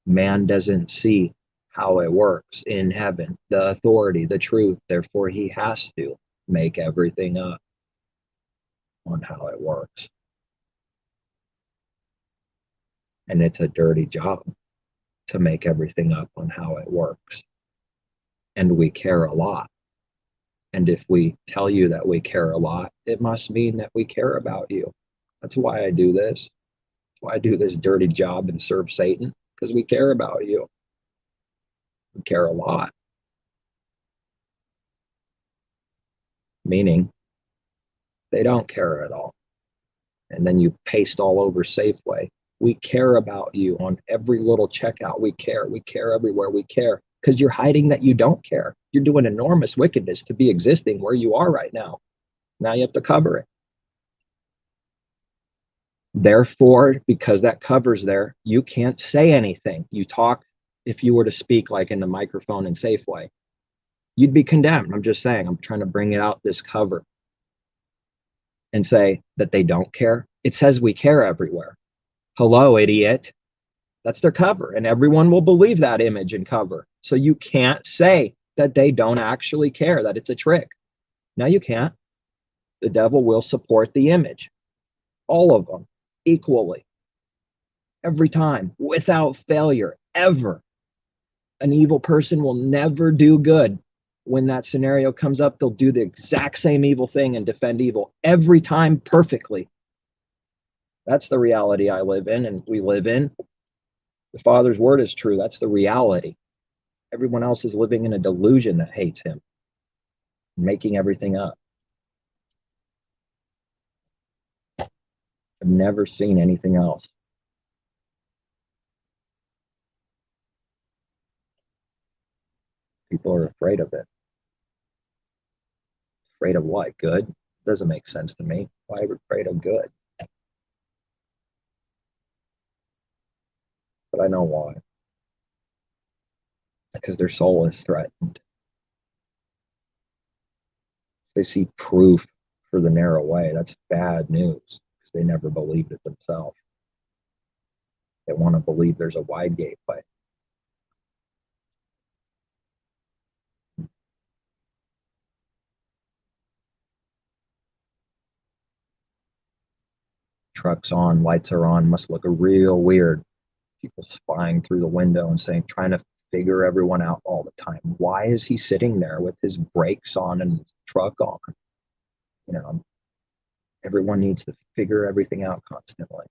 Man doesn't see how it works in heaven, the authority, the truth. Therefore, he has to make everything up on how it works. And it's a dirty job to make everything up on how it works. And we care a lot. And if we tell you that we care a lot, it must mean that we care about you. That's why I do this. That's why I do this dirty job and serve Satan, because we care about you. We care a lot. Meaning they don't care at all. And then you paste all over Safeway. We care about you on every little checkout. We care. We care everywhere. We care because you're hiding that you don't care. You're doing enormous wickedness to be existing where you are right now. Now you have to cover it. Therefore, because that cover's there, you can't say anything. You talk, if you were to speak like in the microphone in Safeway, you'd be condemned. I'm just saying, I'm trying to bring it out this cover and say that they don't care. It says we care everywhere. Hello, idiot. That's their cover, and everyone will believe that image and cover. So you can't say that they don't actually care, that it's a trick. Now you can't. The devil will support the image, all of them, equally, every time, without failure, ever. An evil person will never do good. When that scenario comes up, they'll do the exact same evil thing and defend evil every time perfectly. That's the reality I live in and we live in. The Father's word is true. That's the reality. Everyone else is living in a delusion that hates him, making everything up. I've never seen anything else. People are afraid of it. Afraid of what? Good? Doesn't make sense to me. Why are we afraid of good? But I know why. Because their soul is threatened. They see proof for the narrow way. That's bad news because they never believed it themselves. They want to believe there's a wide gateway. Trucks on, lights are on, must look real weird. People spying through the window and saying, trying to figure everyone out all the time. Why is he sitting there with his brakes on and his truck on? You know, everyone needs to figure everything out constantly.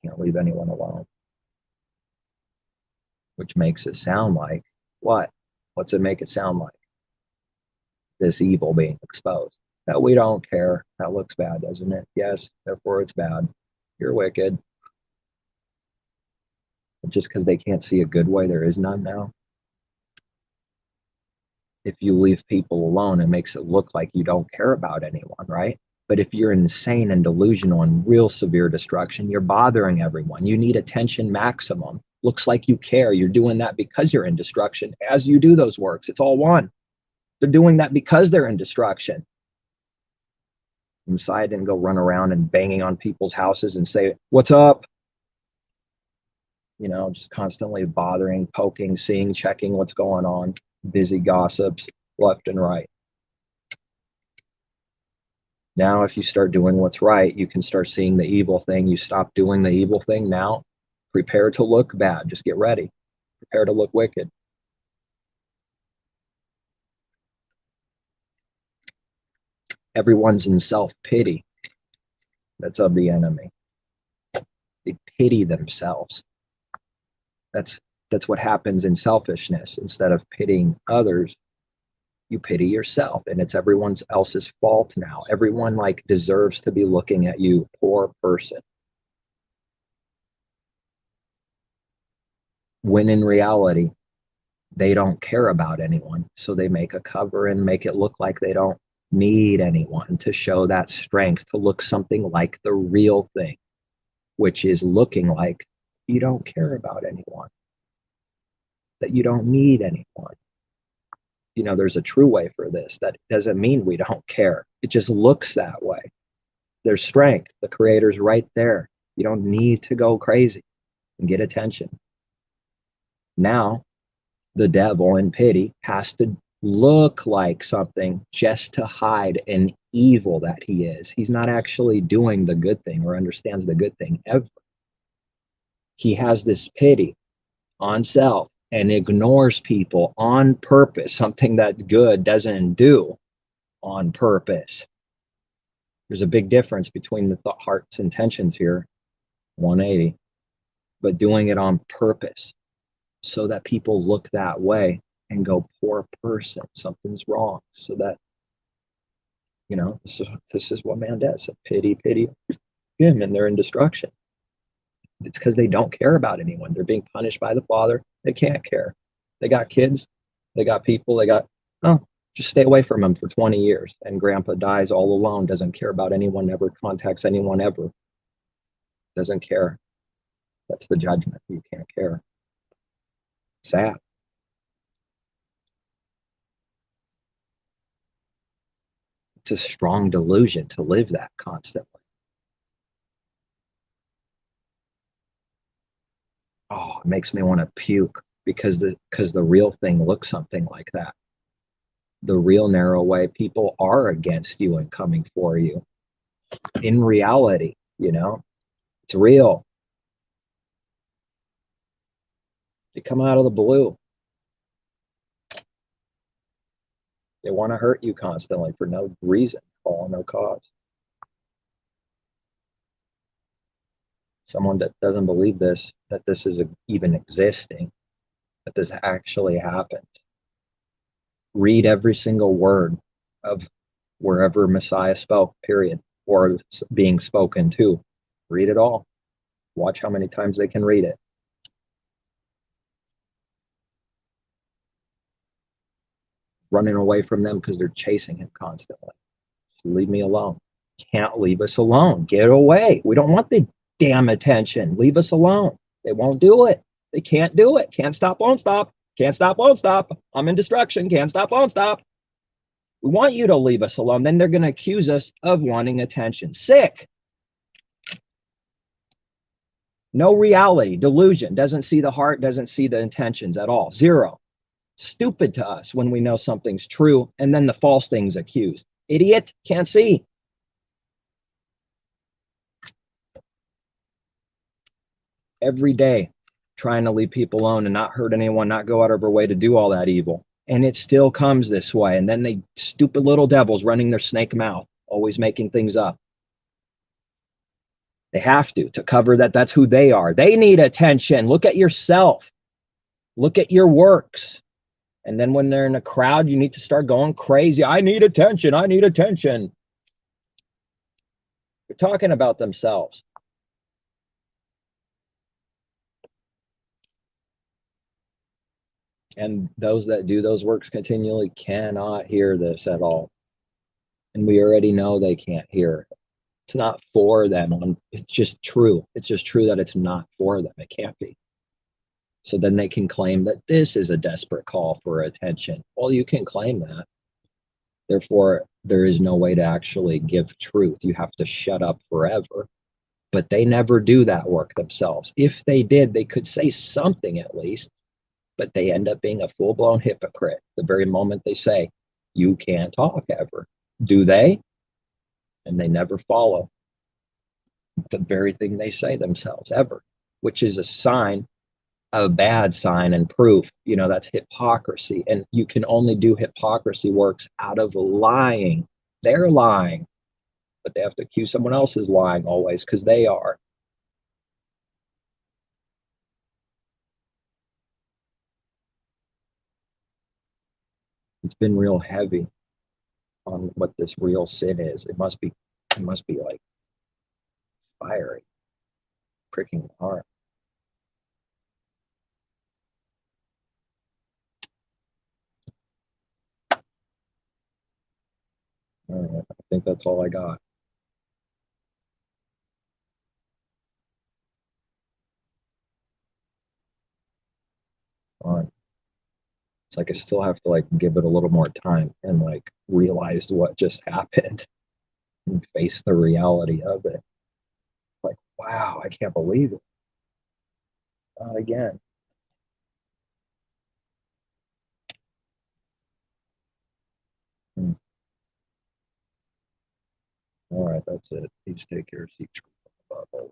Can't leave anyone alone. Which makes it sound like what? What's it make it sound like? This evil being exposed. That we don't care. That looks bad, doesn't it? Yes, therefore it's bad. You're wicked. Just because they can't see a good way, there is none now. If you leave people alone, it makes it look like you don't care about anyone, right? But if you're insane and delusional and real severe destruction, you're bothering everyone. You need attention maximum. Looks like you care. You're doing that because you're in destruction. As you do those works, it's all one. They're doing that because they're in destruction. Messiah didn't go run around and banging on people's houses and say, "What's up?" You know, just constantly bothering, poking, seeing, checking what's going on. Busy gossips left and right. Now, if you start doing what's right, you can start seeing the evil thing. You stop doing the evil thing now. Prepare to look bad. Just get ready. Prepare to look wicked. Everyone's in self-pity. That's of the enemy. They pity themselves. That's what happens in selfishness. Instead of pitying others, you pity yourself, and it's everyone else's fault now. Everyone like deserves to be looking at you, poor person. When in reality, they don't care about anyone. So they make a cover and make it look like they don't need anyone, to show that strength, to look something like the real thing, which is looking like you don't care about anyone, that you don't need anyone. You know, there's a true way for this. That doesn't mean we don't care. It just looks that way. There's strength. The Creator's right there. You don't need to go crazy and get attention. Now, the devil in pity has to look like something just to hide an evil that he is. He's not actually doing the good thing or understands the good thing ever. He has this pity on self and ignores people on purpose, something that good doesn't do on purpose. There's a big difference between the heart's intentions here, 180, but doing it on purpose so that people look that way and go, poor person, something's wrong. So that, you know, this is what man does. Pity him, and they're in destruction. It's because they don't care about anyone. They're being punished by the Father. They can't care. They got kids, they got people, just stay away from them for 20 years. And grandpa dies all alone, doesn't care about anyone, never contacts anyone ever. Doesn't care. That's the judgment. You can't care. Sad. It's a strong delusion to live that constantly. Oh, it makes me want to puke because the real thing looks something like that. The real narrow way, people are against you and coming for you. In reality, you know, it's real. They come out of the blue. They want to hurt you constantly for no reason, all no cause. Someone that doesn't believe this, that this is even existing, that this actually happens. Read every single word of wherever Messiah spoke, period, or being spoken to. Read it all. Watch how many times they can read it. Running away from them because they're chasing him constantly. Just leave me alone. Can't leave us alone. Get away. We don't want the damn attention. Leave us alone. They won't do it. They can't do it. Can't stop, won't stop. Can't stop, won't stop. I'm in destruction. Can't stop, won't stop. We want you to leave us alone. Then they're going to accuse us of wanting attention. Sick. No reality, delusion, doesn't see the heart, doesn't see the intentions at all. Zero. Stupid to us when we know something's true, and then the false thing's accused. Idiot, can't see. Every day, trying to leave people alone and not hurt anyone, not go out of our way to do all that evil. And it still comes this way. And then they, stupid little devils running their snake mouth, always making things up. They have to cover that. That's who they are. They need attention. Look at yourself. Look at your works. And then when they're in a crowd, you need to start going crazy. I need attention. I need attention. They're talking about themselves. And those that do those works continually cannot hear this at all. And we already know they can't hear it. It's not for them. It's just true. It's just true that it's not for them. It can't be. So then they can claim that this is a desperate call for attention. Well, you can claim that. Therefore, there is no way to actually give truth. You have to shut up forever. But they never do that work themselves. If they did, they could say something at least, but they end up being a full-blown hypocrite the very moment they say, you can't talk ever. Do they? And they never follow the very thing they say themselves ever, which is a sign, a bad sign and proof. That's hypocrisy. And you can only do hypocrisy works out of lying. They're lying, but they have to accuse someone else as lying always because they are. It's been real heavy on what this real sin is. It must be like fiery, pricking the heart. All right, I think that's all I got. On. It's like I still have to like give it a little more time and like realize what just happened and face the reality of it. Like, wow, I can't believe it. Not again. Hmm. All right, that's it. Please take care. Seek truth above always.